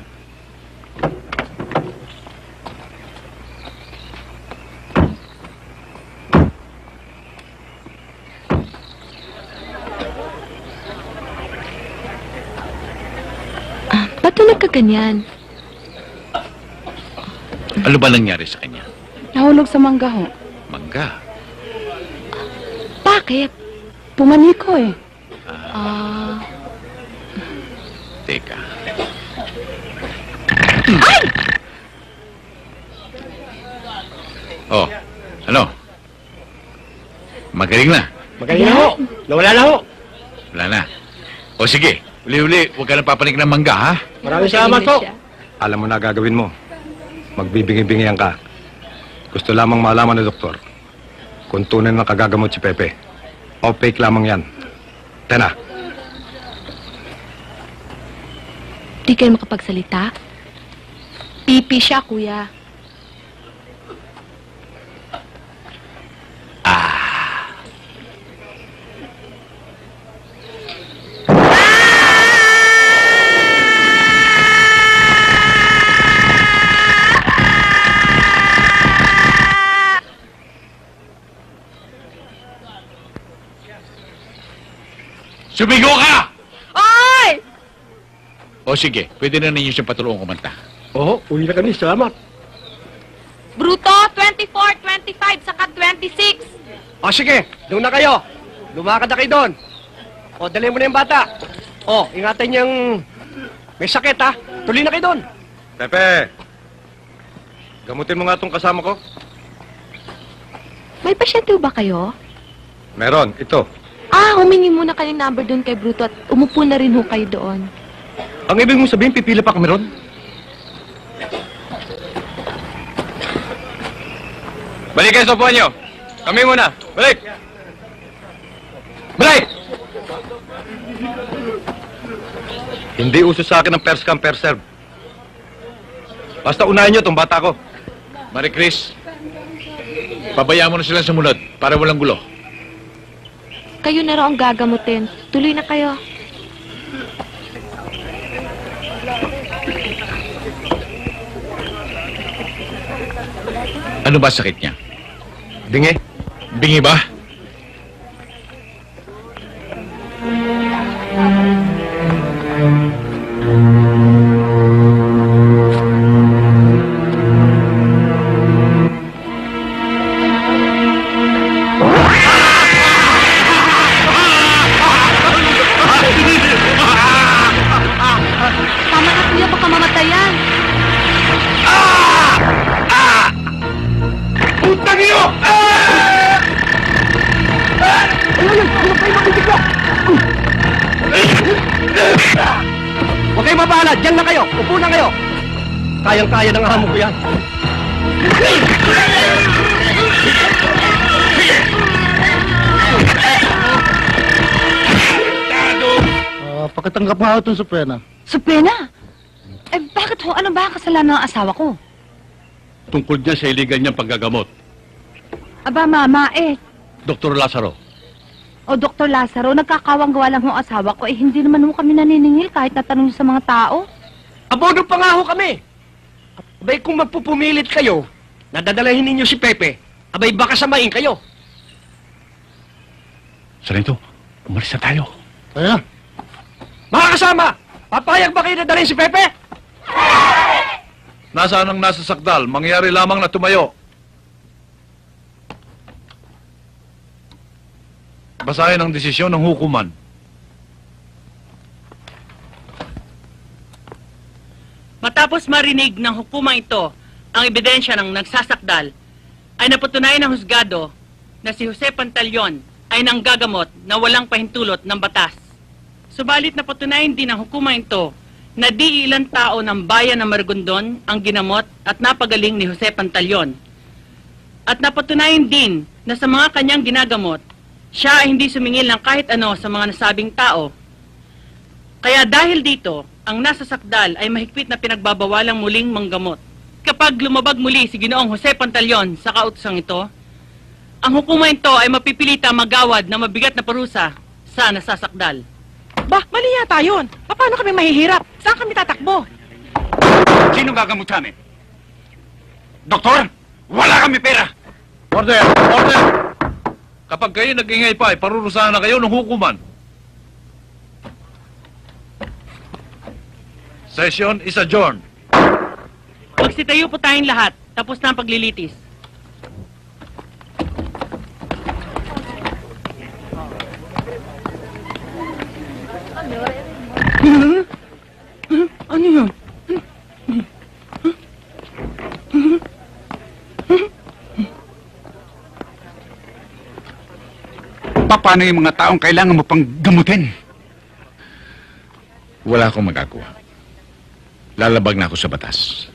Ba't ito nagkaganyan? Ano ba nangyari sa kanya? Nahulog sa mangga ho. Mangga? Bakit? Pumaniko eh. Teka. Ay! Oh, ano? Magaling na. Magaling na ho. Nawala na ho. Wala na. O sige, uli-uli, huwag ka na papanik ng mangga, ha? Maraming salamat po. Alam mo na gagawin mo. Magbibingi-bingihan ka. Gusto lamang malaman ng doktor kung tunay na kagagamot si Pepe. O fake lamang yan. Tena. Di kayo makapagsalita? Pipi siya, kuya. Sumigo ka! Ay! O sige, pwede na ninyo siyang patulungan kumanta. Oo, uwi na kami. Salamat. Bruto, 24, 25, saka 26. O sige, doon na kayo. Lumakad na kayo doon. O, dali mo na yung bata. O, ingatan niyang may sakit ha. Tuloy na kayo doon. Pepe! Gamutin mo nga itong kasama ko. May pasyente ba kayo? Meron, ito. Humingi muna kayong number doon kay Bruto at umupo na rin ho kayo doon. Ang ibig mong sabihin, pipila pa kami ron? Balik kayo sa upuan nyo. Kami muna. Balik! Balik! Hindi uso sa akin ang pers come, pers serve. Basta unahin nyo itong bata ko. Marie Chris, pabayaan mo na sila sumunod para walang gulo. Kayo na raw ang gagamutin. Tuloy na kayo. Ano ba sakit niya? Bingi. Bingi ba? Tama na kuya, baka mamatayan. Putang iyo! Huwag kayo mabahala. Diyan na kayo. Upo na kayo. Kayang-kaya ng amo ko yan. Pakitanggap nga ako itong Suprena. Supena? Eh, bakit ho? Ano ba ang kasalanan ng asawa ko? Tungkol niya sa iligan niyang paggagamot. Aba, mama, Dr. Lazaro. O Dr. Lazaro, nagkakawang-gawa lang ho ang asawa ko. Hindi naman ho kami naniningil kahit natanong sa mga tao. Abono pa nga ho kami. Abay, kung magpupumilit kayo, nadadalahin ninyo si Pepe, abay baka samain kayo. Sarento, umalis na tayo. Kaya? Mga kasama, papayag ba kayo na dalhin si Pepe? Nasaan ang nasa sakdal? Mangyari lamang na tumayo. Basahin ang desisyon ng hukuman. Matapos marinig ng hukumang ito ang ebidensya ng nagsasakdal, ay napatunayan ng husgado na si Jose Pantaleon ay nanggagamot na walang pahintulot ng batas. Subalit napatunayan din ng hukumang ito na di ilang tao ng bayan ng Maragondon ang ginamot at napagaling ni Jose Pantaleon. At napatunayan din na sa mga kanyang ginagamot, siya ay hindi sumingil ng kahit ano sa mga nasabing tao. Kaya dahil dito, ang nasa sakdal ay mahigpit na pinagbabawalang muling manggamot. Kapag lumabag muli si Ginoong Jose Pantaleon sa kautosang ito, ang hukuma ito ay mapipilita magawad na mabigat na parusa sa nasasakdal. Bah, mali yata yun. Paano kami mahihirap? Saan kami tatakbo? Sino gagamot sa amin? Doktor, wala kami pera. Order! Order! Kapag kayo nag-ingay pa, parurusahan na kayo ng hukuman. Session is adjourned. Magsitayo po tayong lahat, tapos na ang paglilitis. Ano yun? Paano yung mga taong kailangan mo pang gamutin? Wala akong magagawa. Lalabag na ako sa batas.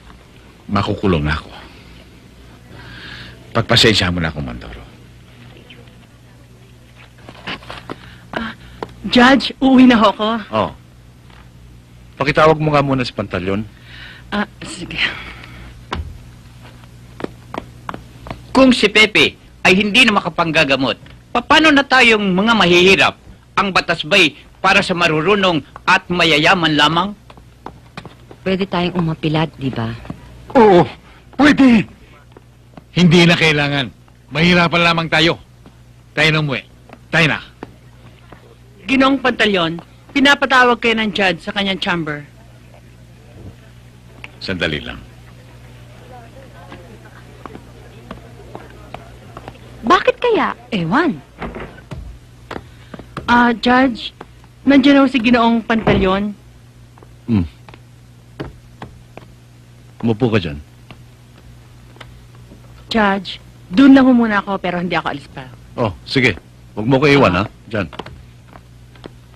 Makukulong na ako. Pagpasensya mo na ako, Mandoro. Judge, uuwi na ho ako. Oh. Pakitawag mo nga muna si Pantaleon. Sige. Kung si Pepe ay hindi na makapanggagamot, paano na tayong mga mahihirap? Ang batas ba'y para sa marurunong at mayayaman lamang? Pwede tayong umapilat, di ba? Oo, pwede. Hindi na kailangan. Mahirapan lamang tayo. Tayo na umuwi. Tayo na. Ginoong Pantaleon, pinapatawag kayo ng judge sa kanyang chamber. Sandali lang. Bakit kaya? Ewan. Judge, nandiyan ho si Ginoong Pantaleon. Umupo ka dyan. Judge, doon lang ho muna ako pero hindi ako alis pa. Oh, sige. Huwag mo ko iwan, ha? Dyan.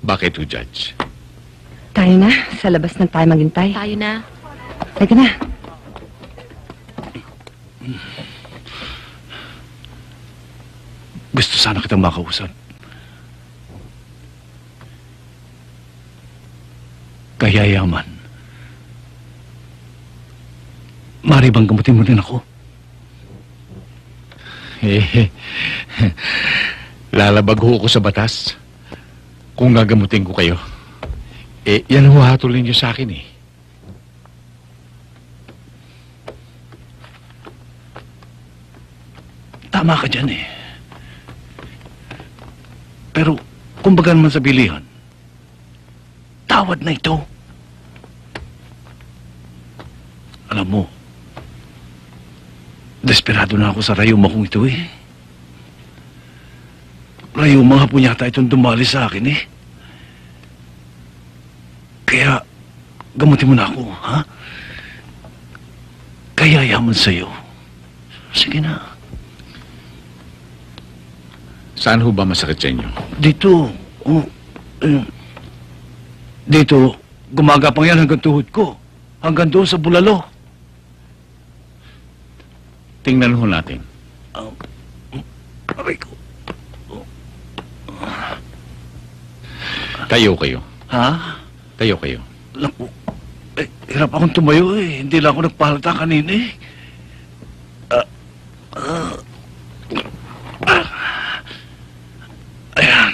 Bakit ho, Judge? Tayo na. Sa labas na tayo maghintay. Tayo na. Teka na. Gusto sana kitang makausap. Kaya yaman. Mari bang gamutin mo din ako? Lalabag ho ko sa batas. Kung gagamutin ko kayo. Yan ho hatulin niyo sa akin eh. Tama ka dyan eh. Pero, kumbaga naman sa bilihan, tawad na ito. Alam mo, desperado na ako sa rayuma kong ito eh. Rayuma nga po yata itong dumali sa akin eh. Kaya, gamutin mo na ako, ha? Kaya yaman sa'yo. Sige na. Saan ho ba masakit sa inyo? Dito. Dito, gumagapang yan hanggang tuhod ko. Hanggang doon sa bulalo. Tingnan ho natin. Aray ko. Tayo kayo. Ha? Tayo kayo. Naku, hirap akong tumayo eh. Hindi lang ako nagpahalata kanina eh. Ayan.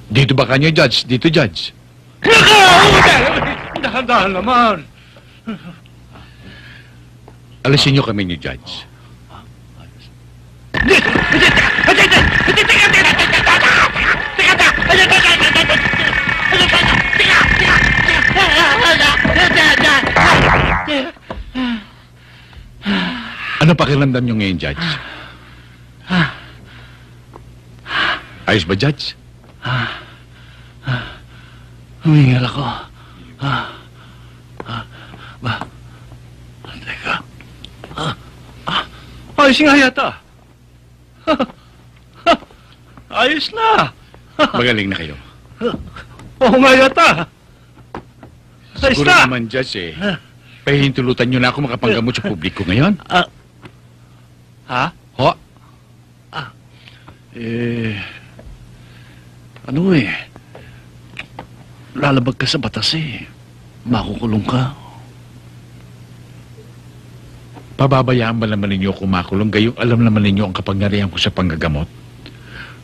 Dito ba kanyo, Judge? Dito, Judge. Dahan-dahan naman. Alisin niyo kami ni Judge. Ano pakiramdam niyo ngayon, Judge? Ayos ba, Judge? Humingal ako. Teka. Ayos nga yata. Ayos na. Magaling na kayo. Oo nga yata. Ayos Siguro na. naman, Judge, pahihintulutan niyo na ako makapanggamot sa publiko ngayon. Ha? Ho? Ano eh. Lalabag ka sa batas eh. Makukulong ka. Pababayaan ba naman ninyo kung makulong? Gayong alam naman ninyo ang kapangyarihan ko sa panggagamot.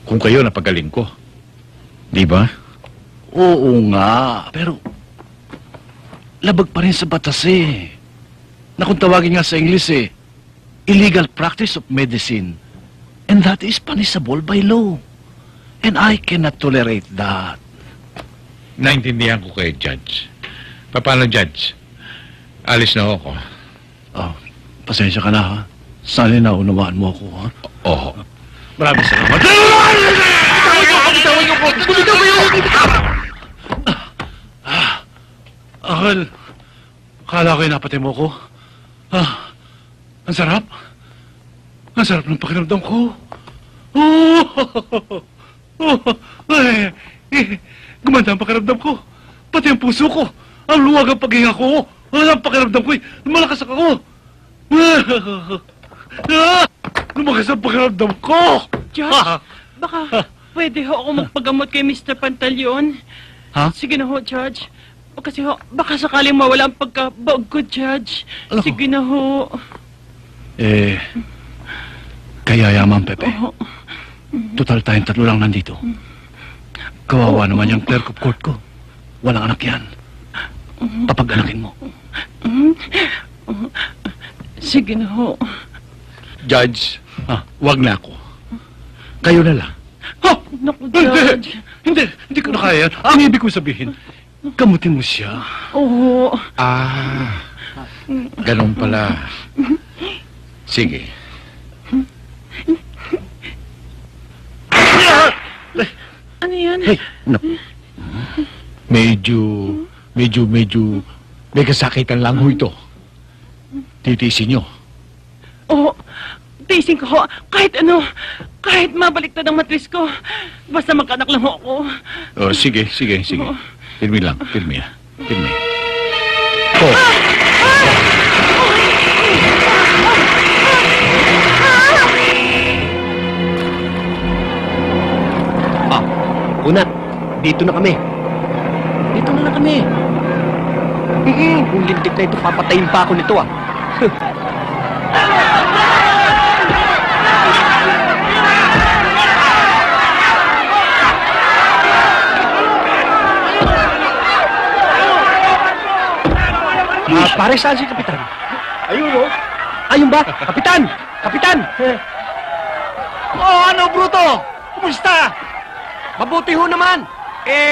Kung kayo napagaling ko. Di ba? Oo nga. Pero, labag pa rin sa batas eh. Na kung tawagin nga sa English eh, illegal practice of medicine. And that is punishable by law. And I cannot tolerate that. Naintindihan ko kayo, Judge. Paano, Judge? Alis na ako. Oh, pasensya ka na, ha? Sana naunawaan mo ako, ha? Oo. Maraming salamat. Akal, akala ko napatay mo ko. Ang sarap. Ang sarap ng pakiramdam ko. Gumanda ang pakiramdam ko. Pati ang puso ko. Ang luwag ang paghinga ko. Ang pakiramdam ko. Malakas ako. Lumakas ang pakiramdam ko. Judge, baka pwede ho ako magpagamot kay Mr. Pantaleon. Ha? Sige na ho, Judge. O kasi ho, baka sakaling mawala ang pagkabaog ko, Judge. Sige na ho. Kaya yaman, Pepe. Total tayong tatlo lang nandito. Kawawa naman yung clerk of court ko. Walang anak yan. Papag-anakin mo. Sige na ho. Judge, wag na ako. Kayo na lang. Naku, Judge. Hindi ko na kaya yan. Ang ibig ko sabihin, gamutin mo siya. Oo. Ganun pala. Sige. Ano yan? Hey, no. Medyo may kasakitan lang ho ito. Titiisin nyo. Oo. Tiisin ko ho. Kahit ano. Kahit mabaliktad ang matris ko. Basta magkanak lang ho ako. Oh, sige. Pirmi lang. Pirmi. Unat, dito na kami. Kung lintik na ito, papatayin pa ako nito, Pare, saan si Kapitan? Ayun, oh. Ayun ba? Kapitan! Kapitan! Oh, ano, Bruto? Kumusta? Mabuti ho naman.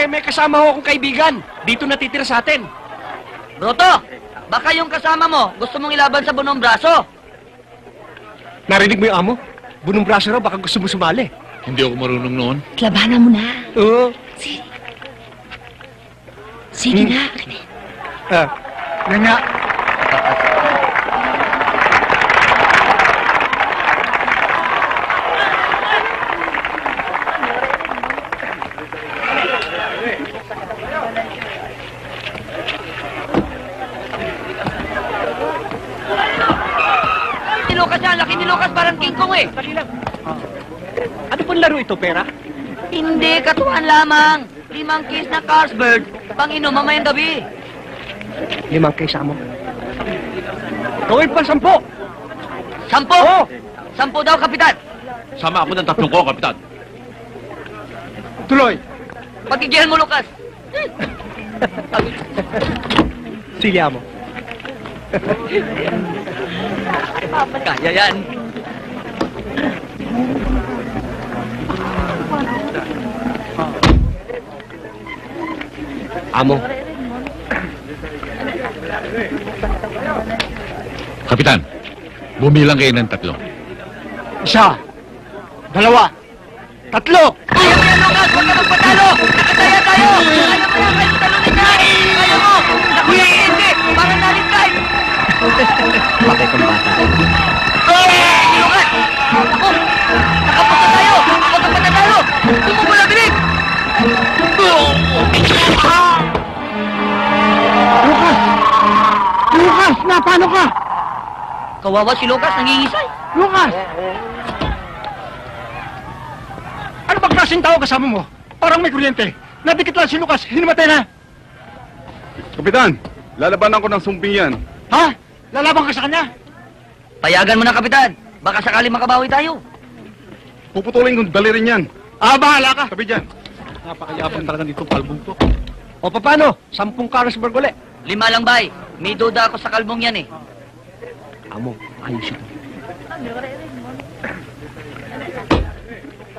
May kasama ho akong kaibigan. Dito natitira sa atin. Broto, baka yung kasama mo gusto mong ilaban sa bunong braso. Narinig mo yung amo? Bunong braso raw, baka gusto mo sumali. Hindi ako marunong noon. Labanan mo na. Oo. Sige na. Nga. Ni Lucas yan, laki ni Lucas, parang King Kong eh. Dali lang. Ano pong laro ito, pera? Hindi, katuan lamang. 5 case na Carlsberg. Pang-inom mamayang gabi. 5 case mo. Gawin pa 10. 10? Oo. 10 daw, Kapitan. Sama ako ng 3 ko, Kapitan. Tuloy. Pagigihan mo, Lucas. Sige, amo. Kaya yan. Amo. Kapitan, bumilang kayo ng 3. 1, 2, 3. Kaya mo yan, Lucas! Huwag ka magpatalo! Kaya tayo! Kaya mo yan! Kaya talunin niya! Kaya mo! Nakuya hindi! Parang nalintay! Bakit kang bata? Lucas! Ako! Nakapunta tayo! Huwag kang patatalo! Tumumula, bilis! Lucas! Lucas! Napano ka? Kawawa si Lucas, nangingisay. Lucas! Ano ba klaseng tao kasama mo? Parang may kuryente. Nadikit lang si Lucas, hinimatay na. Kapitan, lalabanan ko ng sumping yan. Ha? Lalaban ka sa kanya? Payagan mo na, Kapitan. Baka sakali makabawi tayo. Puputulin kong dalirin yan. Bahala ka. Sabi dyan. Napakayabang talaga dito, palbong to. O paano? 10 Carlsberg uli. 5 lang, bay. May duda ako sa kalbong yan eh. Amo, ayos ito.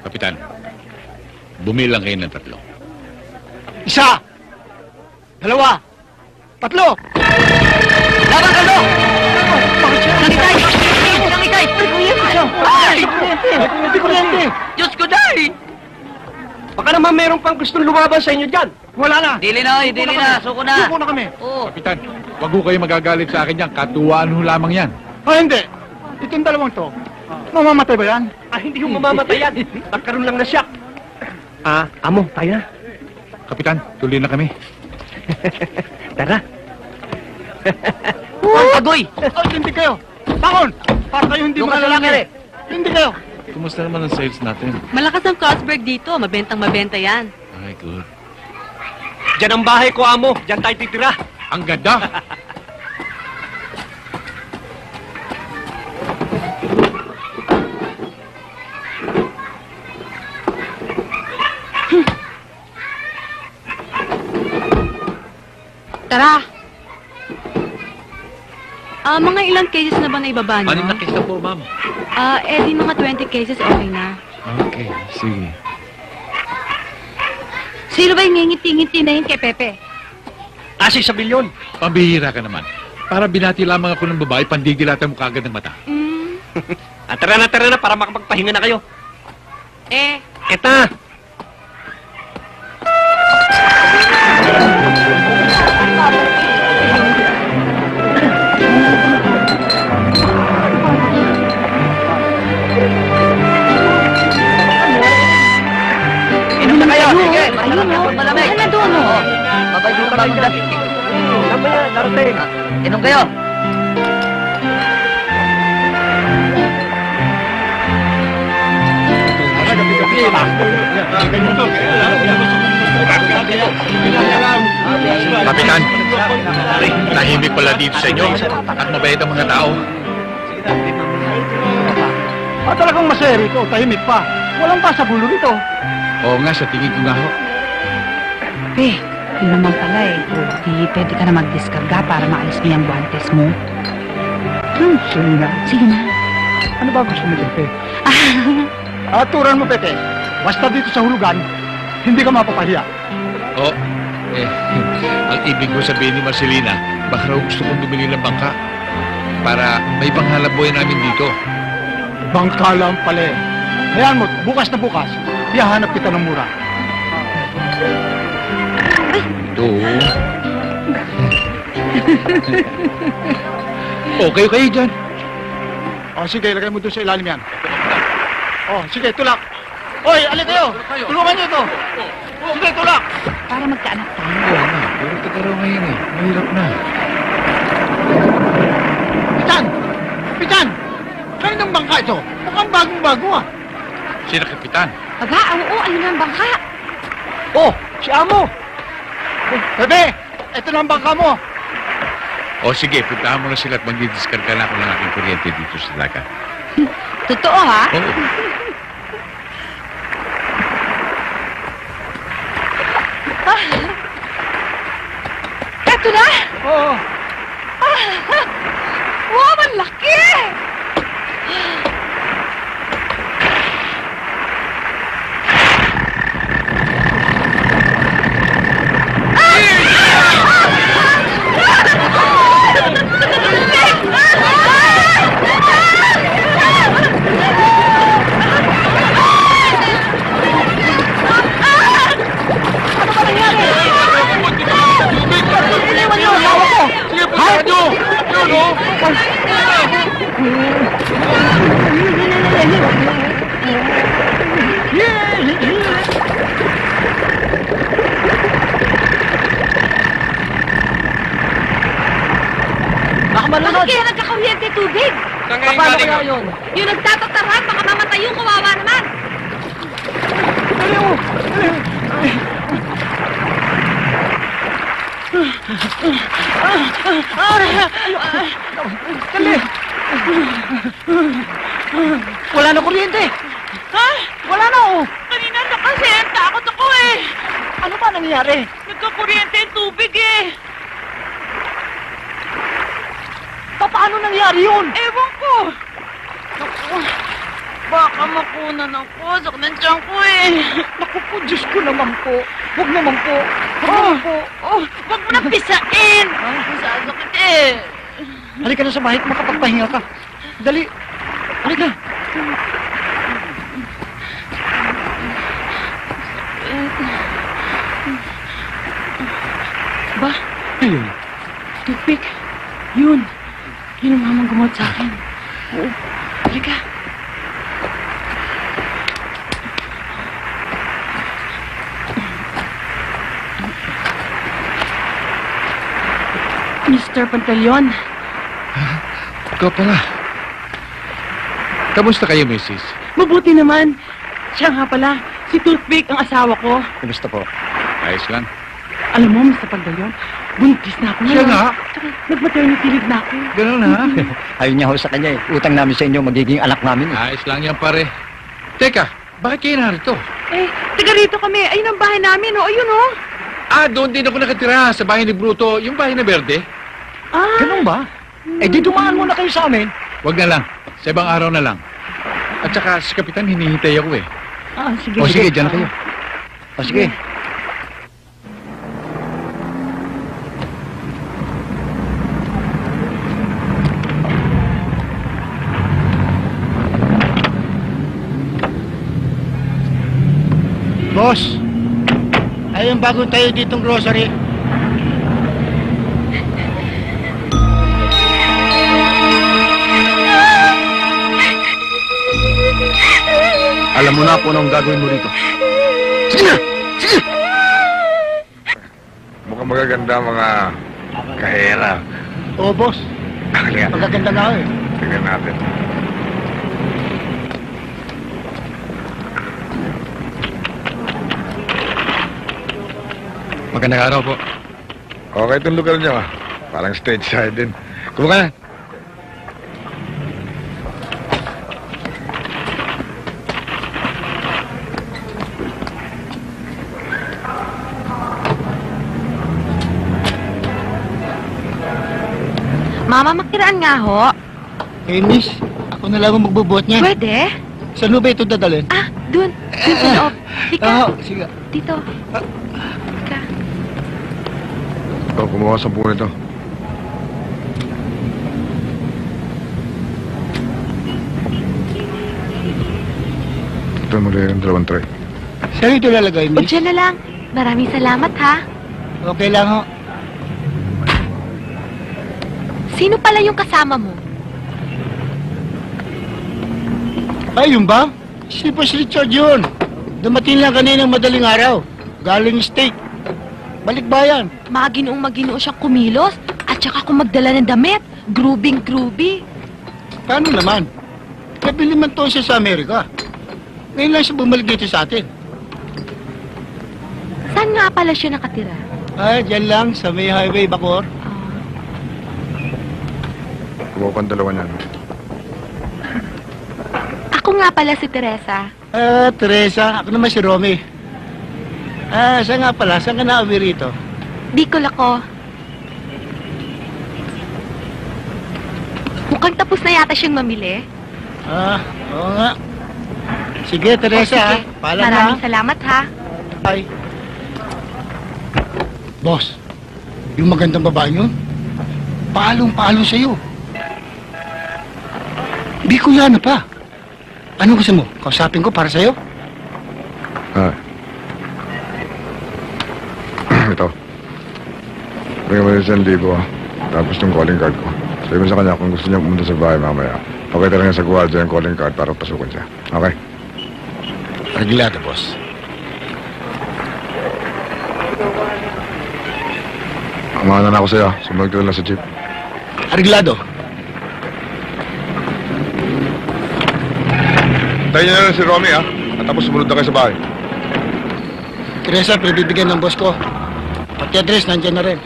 Kapitan, bumilang kayo ng 3. 1, 2, 3. Laban ka, Lo! Nangitay! Nangitay! Ay! Hindi kuryente! Diyos ko, day! Baka naman meron pang gustong lumaban sa inyo dyan. Wala na. Dili na, oy. Dili na. Suko na. Suko na kami. Oo. Kapitan, wag ho kayo magagalit sa akin yan. Katuwaan ho lamang yan. Hindi. Itong dalawang to, mamamatay ba yan? Hindi yung mamamatay yan. Nagkaroon lang na siya. Amo, tayo na. Kapitan, tuloy na kami. Tara. Agoy! Hindi kayo. Bangon! Para kayo hindi Lucas, mga lalaki. nangyari? Hindi kayo. Kumusta naman ang sales natin? Malakas ang Carlsberg dito. Mabentang-mabenta yan. Ay, good. Diyan ang bahay ko, amo. Diyan tayo titira. Ang ganda! Tara! Mga ilang cases na ba na ibaba nyo? 6 na case na po, ma'am. Di mga 20 cases okay na. Okay, sige. Sino ba yung ngingiti-ngiti na yun kay Pepe? Kasi sa bilyon. Pambihira ka naman. Para binati lamang ako ng babae, pandigilatan mo kagad ng mata. Tara na para makapagpahinga na kayo. Eta! Inom na kayo. Sige, malamig. Ano doon, o? Babay doon bago dating. Mamaya, darating. Inom kayo. Kapitan, tahimik pala dito sa inyo at mabait ang mga tao. Talagang masaya rito, tahimik pa. Walang pasabulo rito. Oo nga, sa tingin ko nga ho. Pe, yun naman pala eh. Di pwede ka na mag-discarga para maalis mo yung guantes mo. Sige na. Sige na. Ano ba gusto mo, Pepe? Turan mo, Pepe. Basta dito sa hulugan, hindi ka mapapahiya. Oo. Ang ibig ko sabihin ni Marcelina, baka raw gusto kong bumili ng bangka para may panghalap buhay namin dito. Bangka lang pala eh. Hayaan mo, bukas na bukas, ihahanap kita ng mura. Ito. Okay kayo dyan. Sige, ilagay mo doon sa ilalim yan. Sige, tulak. Oy, alin kayo. Tulungan niyo ito. Sige, tulak. Para magkaanak tayo. Oo nga, pero tagaraw ngayon eh. Mahirap na. Pitan! Pitan! Kaninang bangka ito? Mukhang bagong-bago ah. Sino kapitan? Aba, oo, ayun ang bangka. Oh, si Amo! Bebe, ito na ang bangka mo. O sige, puntahan mo na sila at magdidiskarga na ako ng aking kuryente dito sa dagat. Totoo, ha? Oo. Eto na? Oo. Wow, ang laki! Nakamalunod! Bakit kaya nagkakaryente tubig? Paano kaya yun? Yung nagtatatarhan, baka mamatay yung kawawa naman. Dali! Wala na kuryente! Ha? Wala na, oh! Kanina na kasi, takot ako eh. Ano ba nangyayari? Nagkakuryente yung tubig eh. Paano nangyari yun? Ewan ko. Naku, baka makunan ako. Sakit ng tiyan ko eh. Naku po, Diyos ko naman po. Huwag naman po. Huwag naman po. Huwag mo na pisain. Sasakit eh. Halika na sa bahay, makapagpahinga ka. Dali. Halika. Ba? Ayun. Toothpick. Yun. Yun ang mamang gumawa sa akin. Oo. Halika. Mr. Pantaleon. Ikaw pala. Kamusta kayo, Mrs.? Mabuti naman. Siya nga pala, si Toothpick ang asawa ko. Kumusta po? Ayos lang. Alam mo, Mr. Pantaleon, buntis na ako Siya ngayon. nga? Tsaka, nag-maternity leave na ako. Ganun ha? Ayun niya ho sa kanya eh. Utang namin sa inyo, magiging anak namin eh. Ayos lang yan, pare. Teka, bakit kayo narito? Eh, taga rito kami. Ayun ang bahay namin, oh. Ayun, oh. Ah, doon din ako nakatira, sa bahay ni Bruto, yung bahay na berde. Ah. Ganun ba? Eh di dumaan muna kayo sa amin. Wag na lang, sa ibang araw na lang. At saka si Kapitan, hinihintay ako eh. Ah, sige. O sige, dyan na kayo. O sige. Boss, ayun bago tayo ditong grocery. Alam mo na po anong gagawin mo rito. Sige na! Sige! Mukhang magaganda mga kahera. Oo, boss. Halika. Magaganda nga eh. Tingnan natin. Magandang araw po. Okay itong lugar niyo ah. Parang stage side din. Kumuha ka na. Mama, makiraan nga ho. Hey, miss. Ako na lang ang magbubuhat niya. Pwede? Saan mo ba ito dadalhin? Ah, dun. Dun sa loob. Ika. Sige. Dito. Ikaw, kumuha sa puno ito. Ito mo rin ang dalawang tray. Saan ito lalagay, O, miss? dyan na lang. Maraming salamat, ha? Okay lang ho. Sino pala yung kasama mo? Ay, yun ba? Si Boss Richard yun. Dumating lang kaninang madaling araw. Galing steak. Balik bayan. Maginoo siyang kumilos at saka kung magdala ng damit. Groovy. Paano naman? Nabili man to siya sa Amerika. Ngayon lang siya bumalik dito sa atin. Saan nga pala siya nakatira? Diyan lang, sa may highway, Bacoor. Kuha ko ang dalawa niyan. Ako nga pala si Teresa. Teresa. Ako naman si Romy. Saan nga pala? Saan ka na-uwi rito? Bicol ako. Mukhang tapos na yata siyang mamili. Oo nga. Sige, Teresa. Sige. Paalam na. Maraming salamat, ha? Bye. Boss, yung magandang babae yun, palong-palong sa'yo. Bicolana pa. Ano gusto mo? Kausapin ko para sa'yo? Ito. Bigyan mo yung 1,000, tapos yung calling card ko. Sabi mo sa kanya kung gusto niya pumunta sa bahay mamaya. Pakita lang sa gwardiya yung calling card para pasukin siya. Okay? Regulado, boss. Amahan na ako sa'yo. Sumunod ka lang sa jeep. Arreglado. Tayo niyo na lang si Romy, ha? At tapos sumunod na kayo sa bahay. Teresa, pinibigyan ng boss ko. Pati address, nandyan na rin.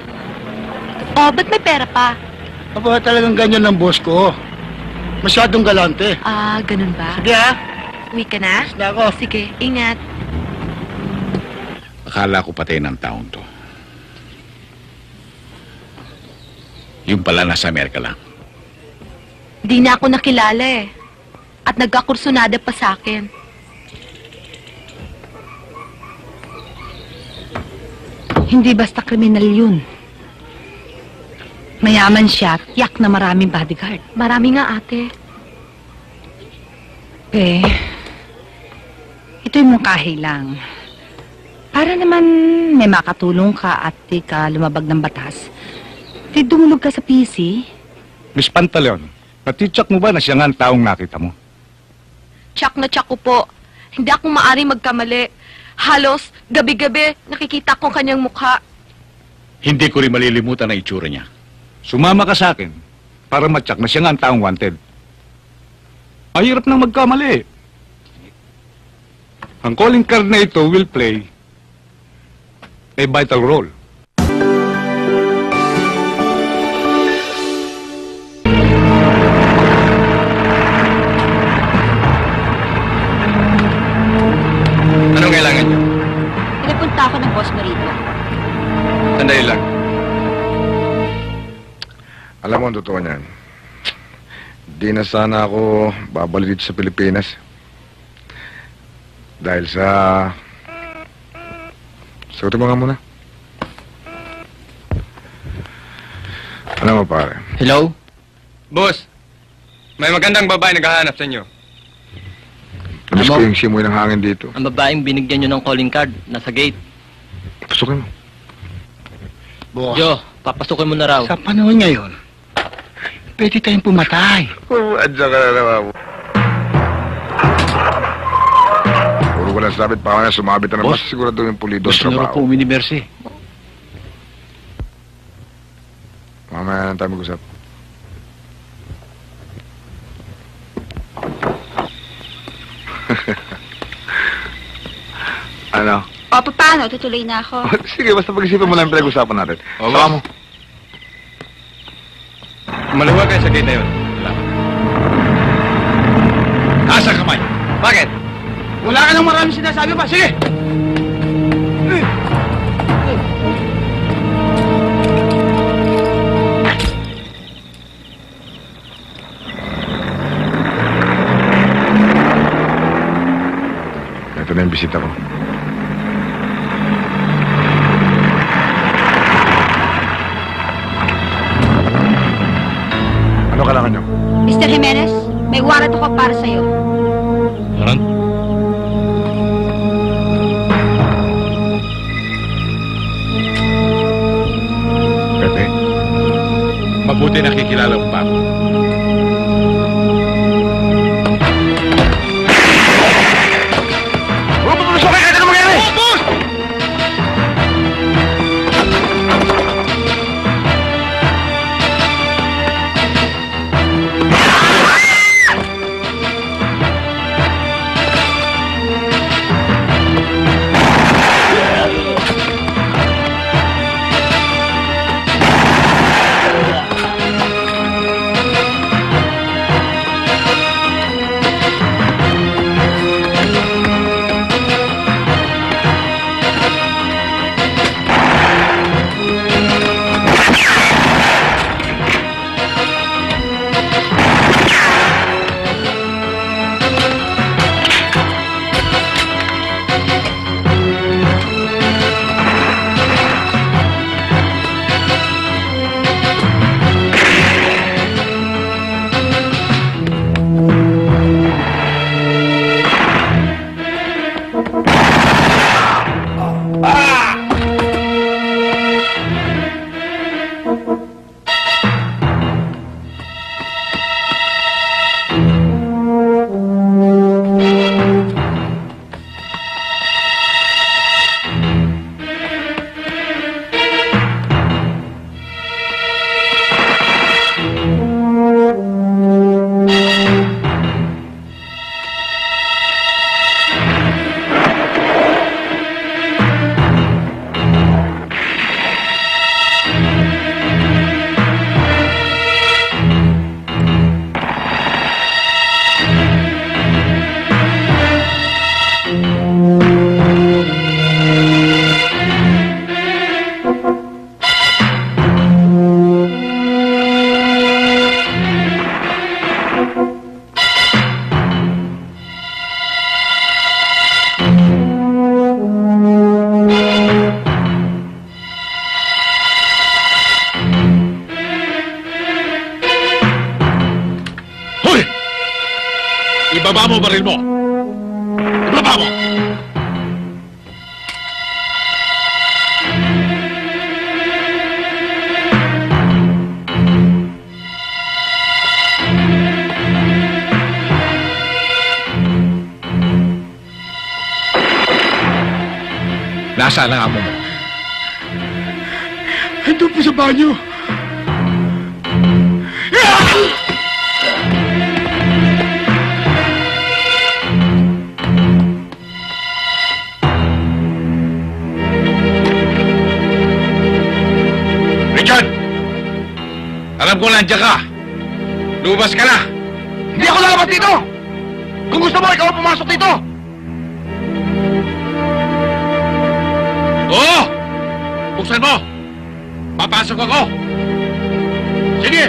Oh, ba't may pera pa? Aba, talagang ganyan ng boss ko. Masyadong galante. Ganun ba? Sige, ha? Uwi ka na? Na ako. Sige, ingat. Akala ko patay ng taon to. Yung pala nasa Amerika lang. Di na ako nakilala eh. At nagkakursunada pa sa akin. Hindi basta kriminal yun. Mayaman siya, tiyak na maraming bodyguard. Marami nga, ate. Ito'y mungkahi lang. Para naman may makatulong ka at di ka lumabag ng batas. Di dumulog ka sa PC. Miss Pantaleon, natitsak mo ba na siya nga ang taong nakita mo? Tsak na tsak ko po. Hindi ako maaaring magkamali. Halos, gabi-gabi, nakikita ko kanyang mukha. Hindi ko rin malilimutan ang itsura niya. Sumama ka sa akin para matyak na siya nga ang taong wanted. Mahirap nang magkamali. Ang calling card na ito will play a vital role. Anong kailangan niyo? Pinapunta ako ng boss mo rito. Sandali lang. Alam mo ang totoo niyan. Di na sana ako babalik dito sa Pilipinas. Dahil sa... Sagutin mo nga muna. Ano mo pare? Hello? Boss, may magandang babae naghahanap sa inyo. Namiss ko yung simoy ng hangin dito. Ang babaeng binigyan nyo ng calling card, nasa gate. Pasukin mo. Boss. Jo, papasukin mo na raw. Sa panahon ngayon, pwede tayong pumatay. Adya ka na naman mo. Puro ko lang sabit pa kanya, sumabit na naman. Sigurado yung pulido Gusto sa nyo trabaho. po uminibersi. Mamaya na tayo mag-usap. Ano? O, paano? Tutuloy na ako. Sige, basta pag-isipan mo lang yung pinag-usapan natin. Saka mo. Maluwag kayo sa gate na yun. Nasa kamay. Bakit? Wala ka nang maraming sinasabi pa. Sige! Ito na yung bisita ko. Ano kailangan nyo? Mr. Jimenez, may warrant ako para sa'yo. Warrant? Pepe, mabuti nakikilala mo pa ako. Ibaba mo baril mo! Ibaba mo! Nasaan ang amo mo? Ito po sa banyo. Richard! Alam ko nandiyan ka. Lumabas ka na. Hindi ako lalabas dito! Kung gusto mo, ikaw ang pumasok dito! Oo! Buksan mo! Papasok ako! Sige!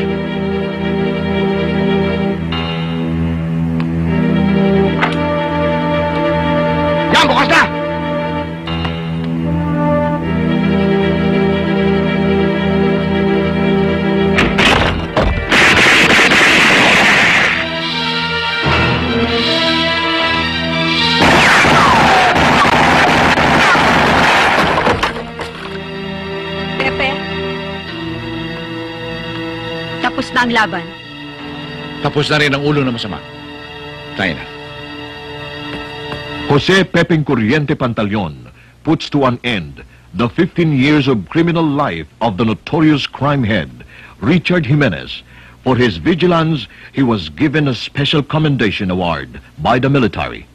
Yan, bukas na! Pepe, tapos na ang laban. Tapos na rin ang ulo na masama. Tayo na. Jose Pepeng Corriente Pantaleon puts to an end the 15 years of criminal life of the notorious crime head, Richard Jimenez. For his vigilance, he was given a special commendation award by the military.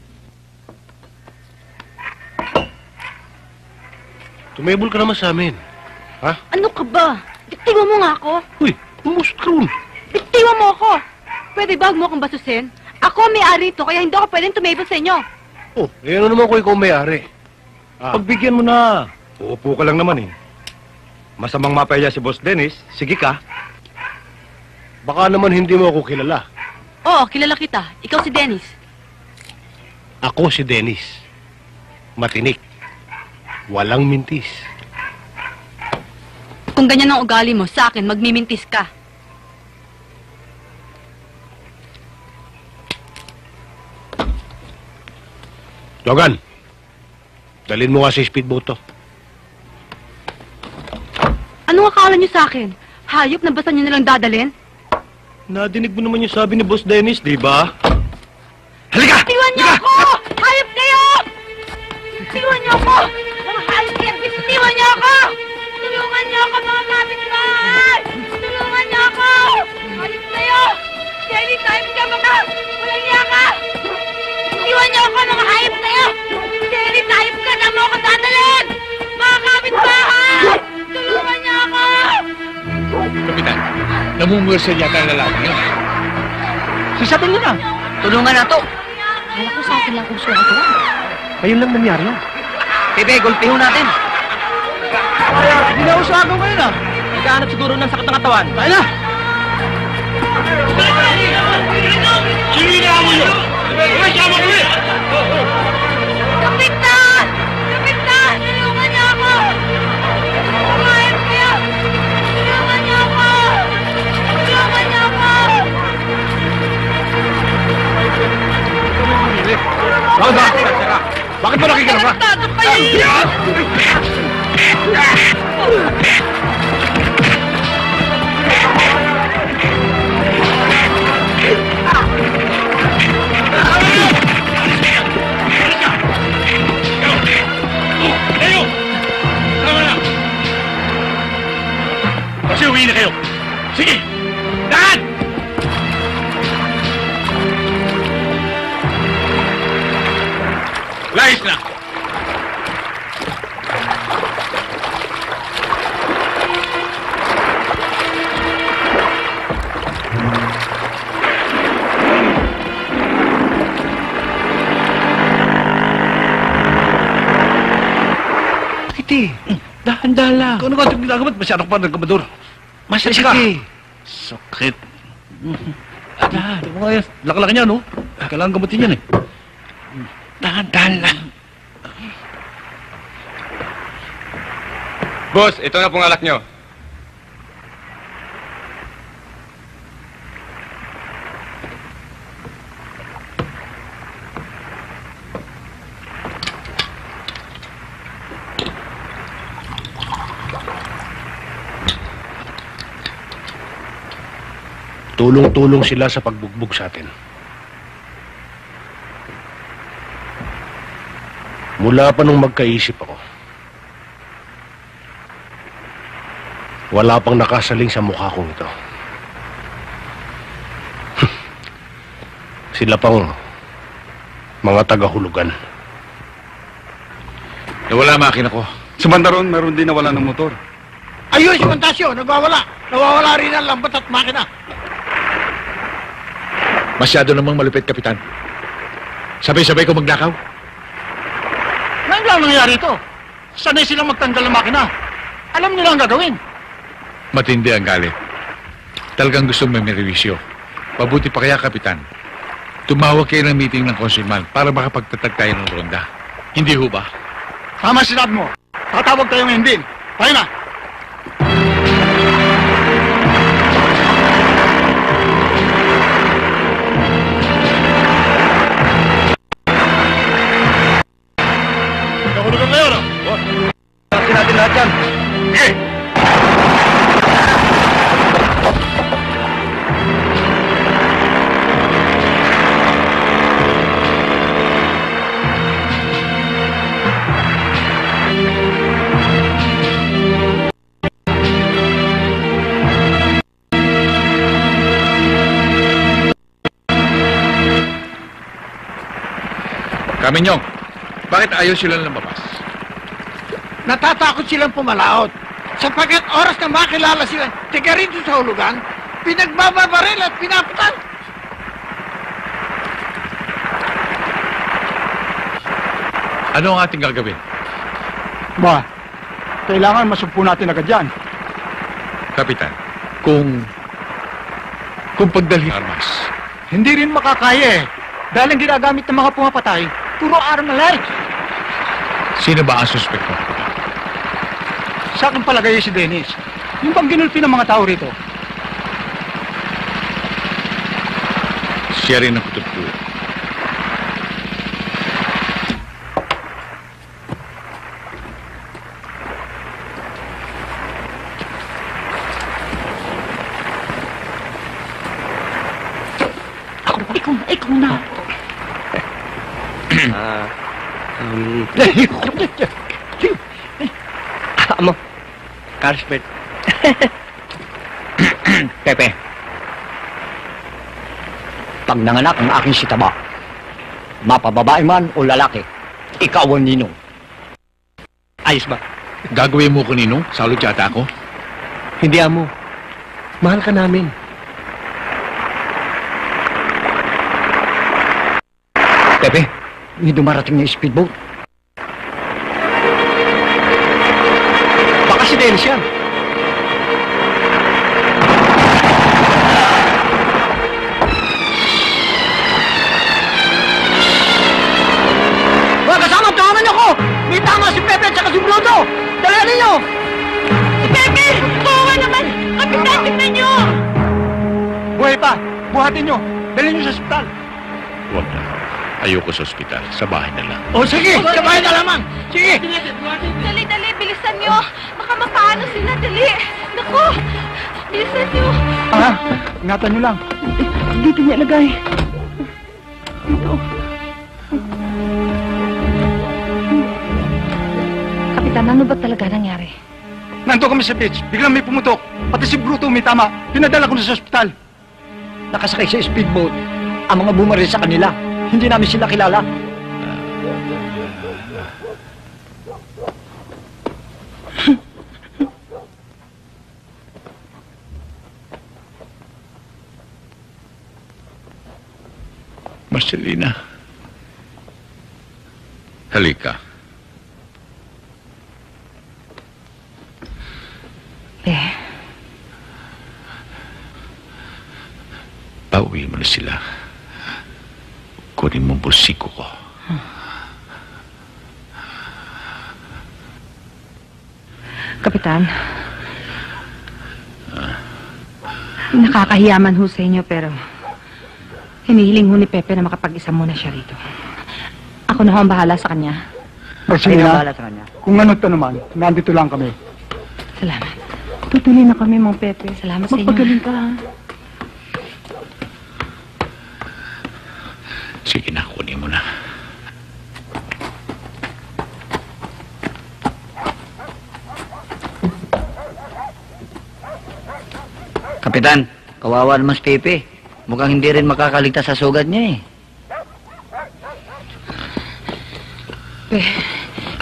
Tumebol ka naman sa amin. Ha? Ano ka ba? Biktiwa mo nga ako. Uy, umusot ka ron. Biktiwa mo ako. Pwede ba huwag mo akong basusin? Ako ang may-ari ito, kaya hindi ako pwedeng tumable sa inyo. Oh, ano naman ko ikaw may-ari? Pagbigyan mo na. Uupo ka lang naman eh. Masamang mapaya si Boss Dennis, sige ka. Baka naman hindi mo ako kilala. Oo, kilala kita. Ikaw si Dennis. Ako si Dennis. Matinik. Walang mintis. Kung ganyan ang ugali mo, sa akin, magmimintis ka. Logan, dalhin mo nga si speedboat to. Anong akala niyo sa akin? Hayop na basta niyo nalang dadalhin? Nadinig mo naman yung sabi ni Boss Dennis, di ba? Halika! Bitiwan niyo ako! Hayop kayo! Bitiwan niyo ako! Mga hayop kayo! Bitiwan niyo ako! Tulungan niyo ako, mga kapitbahay! Tulungan niyo ako! Hayop kayo! Anytime ka, mga walang yaka! Bitiwan niyo ako, mga hayop kayo! Anytime ka na mo ako dadalhin! Mga kapitbahay! Tulungan niyo ako! Kapitan, namumulsa yata ang lalaki yun. Sasabihin mo na. Tulungan na to. Kala ko sa akin lang kung suha ko lang. Ayun lang nangyari yun. Pepe, gulpiho natin. Hindi na usahan ngayon ah. Nagkahanap siguro ng sakit ng katawan. Tayo na! Sino mo yun? Sama ko eh! Kapitan! Kapitan! Tulungan niyo ako! Kumain kayo! Tulungan niyo ako! Tulungan niyo ako! Bakit mo nakikilam ka? Tatok kayo! Kayo! Tama na! Kasi uwi na kayo. Sige! Lahat! Layas na! Dahan-dahan lang. Kung ano ka itong ginagawa, masyadong pa ng kamador. Masakit ka. Sakit. Dahan. Ito mga yan. Laki-laki niya, no? Kailangan gamutin yan eh. Dahan-dahan lang. Boss, ito na pong alak nyo. Tulong-tulong sila sa pagbugbog sa atin. Mula pa nung magkaisip ako, wala pang nakasaling sa mukha kong ito. Sila pang mga tagahulugan. Nawala ang makina ko. Sa Mandaron, meron din nawala ng motor. Ayun, si Montasio, nagwawala. Nawawala rin ang lambat at makina. Masyado namang malupit, Kapitan. Sabay-sabay ko magnakaw. Ngayon lang nangyari ito. Sanay silang magtanggal ng makina. Alam nila ang gagawin. Matindi ang galit. Talagang gusto may merewisyo. Mabuti pa kaya, Kapitan. Tumawag kayo ng meeting ng konsulman para makapagtatag tayo ng ronda. Hindi ho ba? Tama sinabi mo. Tatawag tayo ngayon din. Tayo na. Nahulugan kayo, no? Kasi natin lahat yan. Sige! Kaminyong, bakit ayaw sila lumabas? Natatakot silang pumalaot. Sapagkat oras na makilala sila, tiga rito sa hulugan, pinagbababaril at pinapatay. Ano ang ating gagawin? Ba, kailangan masumpo natin agad yan. Kapitan, kung pagdalhin armas, Hindi rin makakaya eh. Dahil ang ginagamit ng mga pumapatay, puro armalite. sino ba ang suspekto? Sa akin palagay si Dennis. Yung bang ginulpi ng mga tao rito. Siya rin ang kutub-kulo. Ikaw na. Amo. Carlsbert. Pepe. Pag nanganak ang aking sitaba, mapababae man o lalaki, ikaw ang ninong. Ayos ba? Gagawin mo ko, Ninong? Salot yata ako? Hindi, amo. Mahal ka namin. Pepe, may dumarating na speedboat. Baka si Dennis yan. Mga kasama, tulungan niyo ako! May tama si Pepe at saka si Bruto! Dala ninyo! Si Pepe! Kuha naman! Kapitan, tignan niyo! Buhay pa! Buhatin nyo! Dalhin nyo sa ospital! Huwag na. Ayoko sa ospital. Sa bahay na lang. O sige, sa bahay na lamang! Sige! Dali, dali, bilisan nyo. Baka mapaano sila, dali. Naku, bilisan nyo. Ah, ingatan nyo lang. Dito niya lagay. Dito. Kapitan, ano ba talaga nangyari? Nandito kami sa beach. Biglang may pumutok. Pati si Bruto may tama. Pinadala ko na sa ospital. Nakasakay sa speedboat. Ang mga bumaril sa kanila. Hindi namin sila kilala. Marcelina. Halika. Pauwi mo na sila. Kunin mo ang bursiko ko. Kapitan, nakakahiyaman ho sa inyo pero hinihiling ho ni Pepe na makapag-isa muna siya rito. Ako na ho ang bahala sa kanya. Marcelina, kung ano't ano naman, nandito lang kami. Salamat. Tutuloy na kami, Mong Pepe. Salamat sa inyo. Magpagaling ka, ha? Sige na, kunin mo na. Kapitan, kawawa naman si Pepe. Mukhang hindi rin makakaligtas sa sugat niya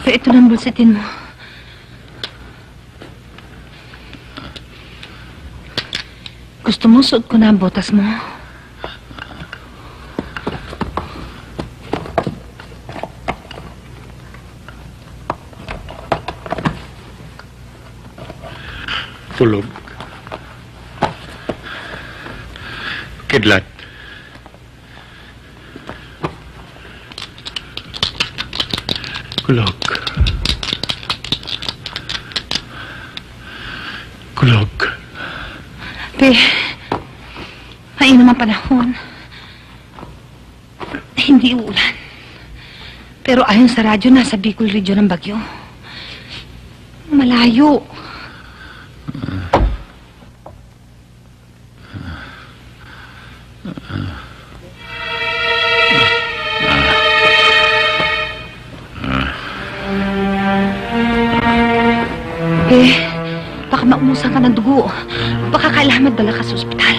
Ito na ang bulsitin mo. Gusto mo suot ko na ang botas mo? Tulog. Kidlat. Kulog. Kulog. Mainam ang panahon. Hindi uulan. Pero ayon sa radyo, nasa Bicol Region ng bagyo. Malayo. Baka maumusan ka ng dugo. Baka kailangan magdala ka sa ospital.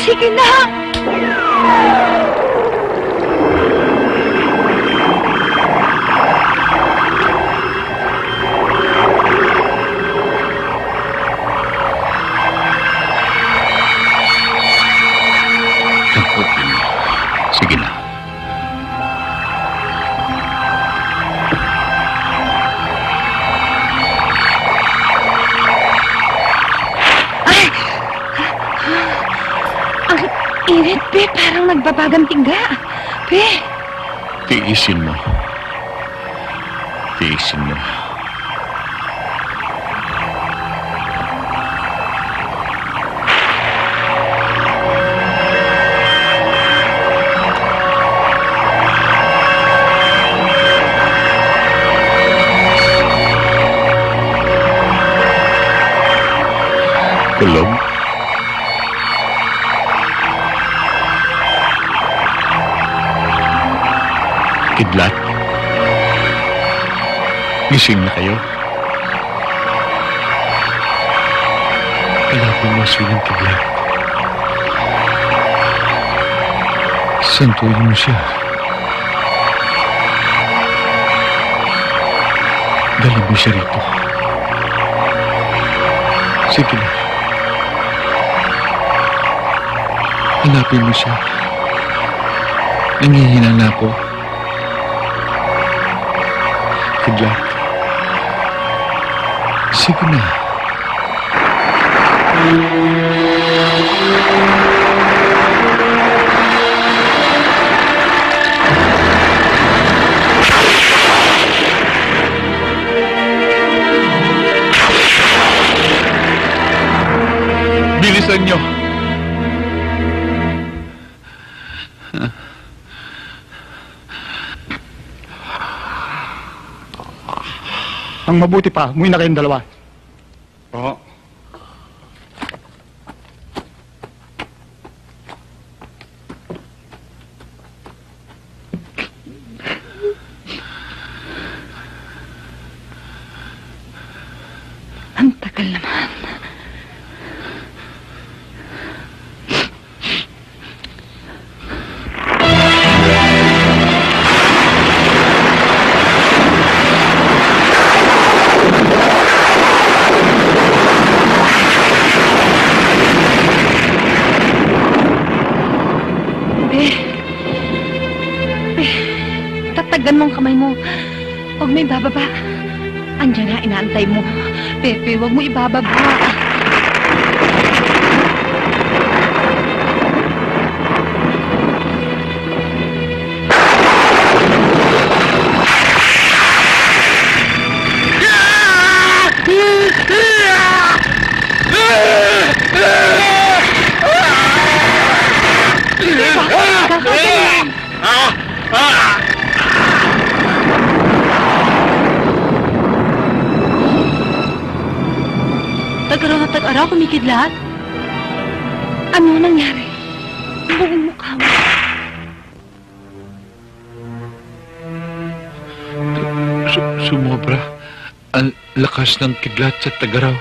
Sige na! Sige na. Init, Pe. Parang nagbabagang tingga. Pe. Tiisin mo. Tiisin mo. Kulog. Kidlat. Gising na kayo. Hanapin mo silang Kidlat. Santuin mo siya. Dali mo siya rito. Sige na. Hanapin mo siya. Nangihina na ako. Kidlat. Sige na. Bilisan niyo. Ang mabuti pa, umuwi na kayong dalawa. Oo. Ang tagal naman. Tatagan mong kamay mo. Huwag mo ibababa. Andiyan na, inaantay mo. Pepe, huwag mo ibababa. Tag-araw na tag-araw, kumikidlat. Ano nangyari? Ang buong mukha mo. Sumobra. Ang lakas ng kidlat sa tagaraw.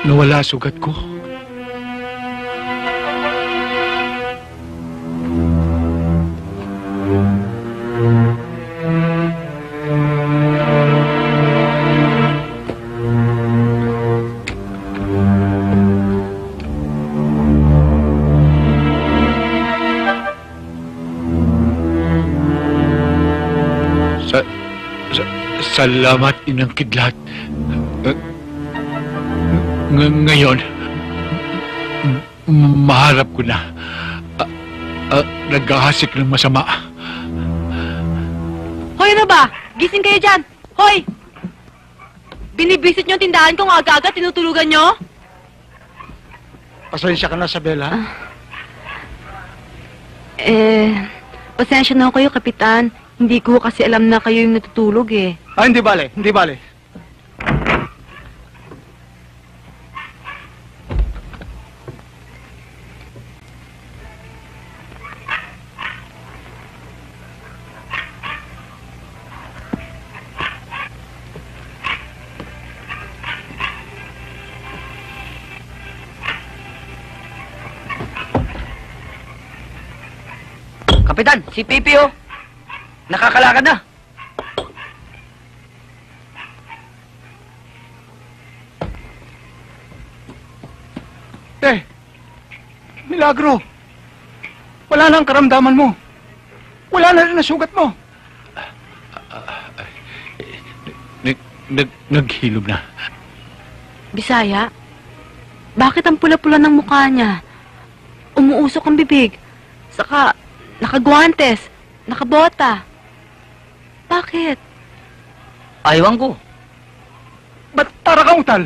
Nawala sugat ko. Salamat, Inang Kidlat. Ngayon, maharap ko na. Naghahasik ng masama. Hoy, ano ba? Gising kayo dyan! Hoy! Binibisit nyo ang tindahan ko, aga-aga tinutulugan nyo? Pasensya ka na, Sabela. Pasensya na kayo, Kapitan. Hindi ko kasi alam na kayo yung natutulog eh. Hindi bale, hindi bale. Kapitan, si Pipi oh. Nakakalakad na. Milagro. Wala na ang karamdaman mo. Wala na rin ang sugat mo. Naghilom na. Bisaya, bakit ang pula-pula ng mukha niya? Umuusok ang bibig. Saka, nakagwantes, nakabota. Bakit? Aywan ko. Ba't tara kang utal?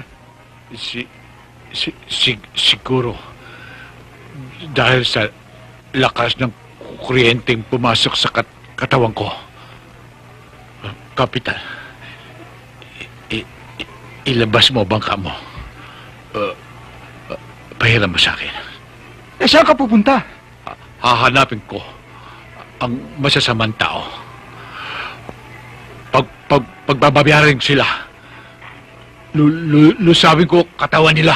Siguro. Dahil sa lakas ng kuryenteng pumasok sa katawan ko. Kapitan, ilabas mo ang bangka mo. Pahiram mo sa akin. Saan ka pupunta? Hahanapin ko ang masasamang tao. Pagbabayaran sila, lusabin ko katawan nila.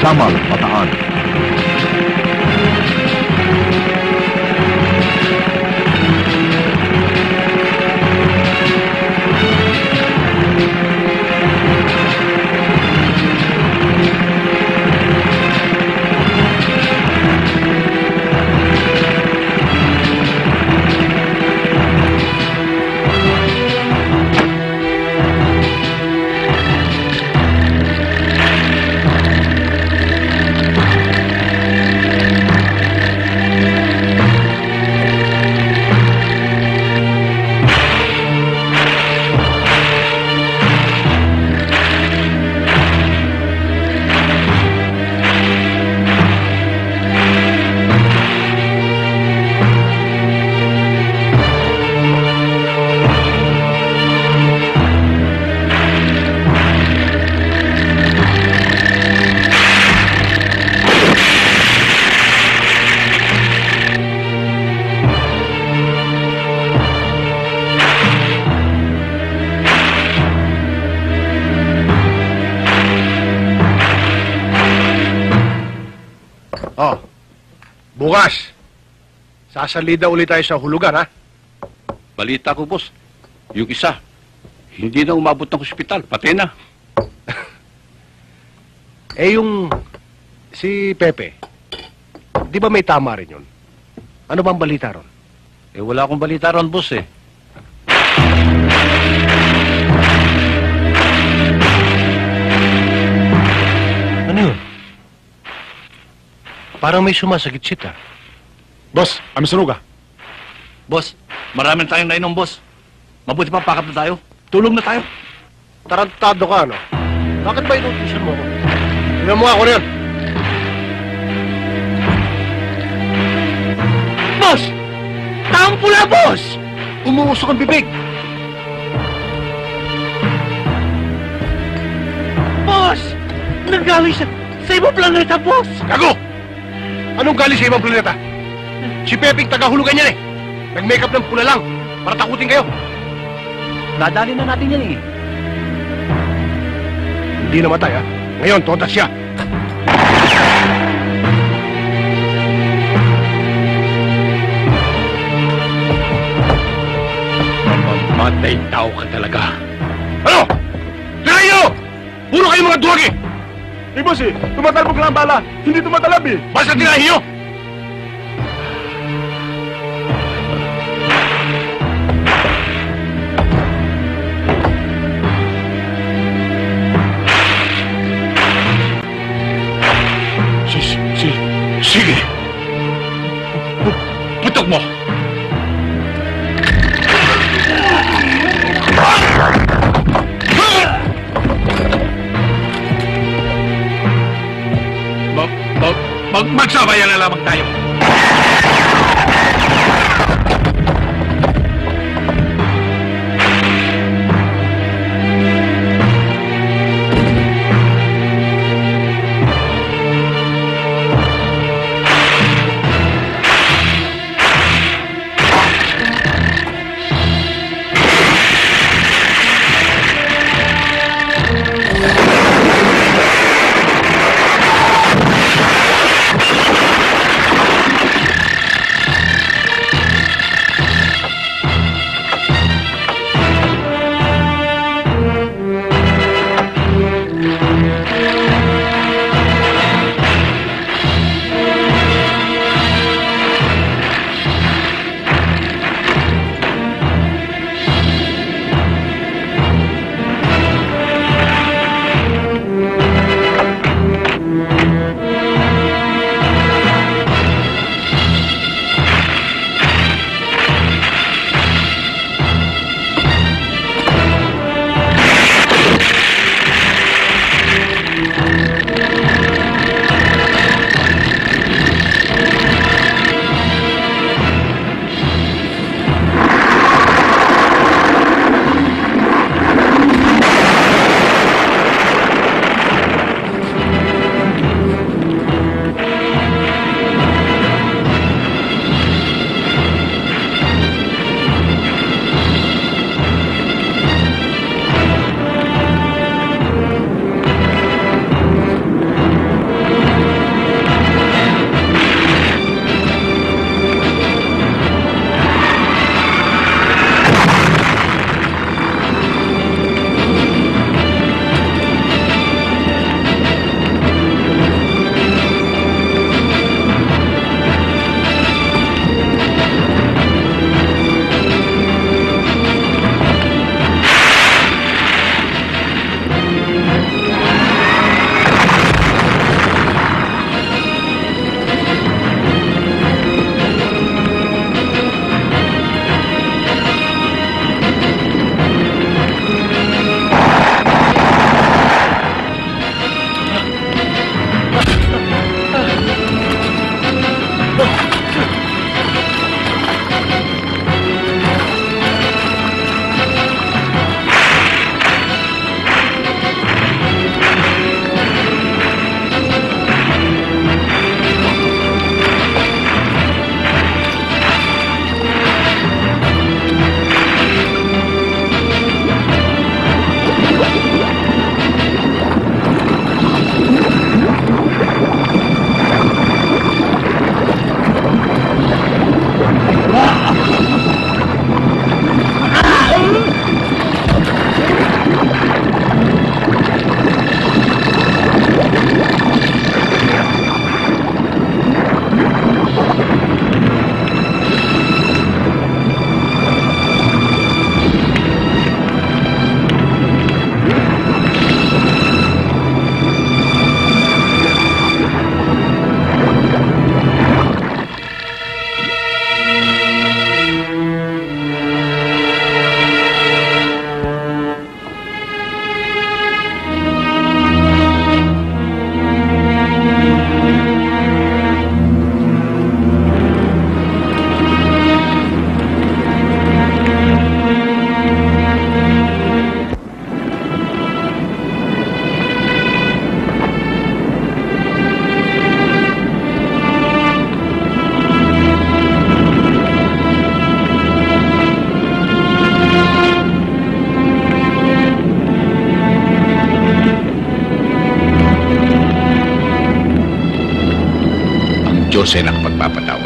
Samal, Bataan. Bukas, sasalida ulit tayo sa hulugan, ha? Balita ko, boss. Yung isa, hindi na umabot ng ospital. Pati na. Eh, yung si Pepe, di ba may tama rin yun? Ano bang balita ron? Eh, wala akong balita ron, boss eh. Ano yun? Parang may sumasagit-sit, ah. Boss, kami sunuga. Boss, marami na tayong nainom, boss. Mabuti pa pakat na tayo. Tulong na tayo. Tarantado ka, ano? Bakit ba inutusan mo ako? Tingnan mo ako rin. Boss! Taong pula, boss! Umuusok ang bibig. Boss! Nagaling sa ibang planeta, boss! Gago! Anong galing sa ibang planeta? Si Pepeng tagahulugan yan eh. Nag-makeup ng pula lang para takutin kayo. Nadali na natin yan eh. Hindi namatay, ha? Ngayon, todas siya. Mamamatay tao ka talaga. Ano? Tirahin nyo! Puro kayo mga duwag eh! Eh, boss eh, tumatalbog lang ang bala. Hindi tumatalab eh. Basta tirahin nyo! Sige. Putok mo. Magsabayan na lamang tayo. sa'yo nakapagpapatawad.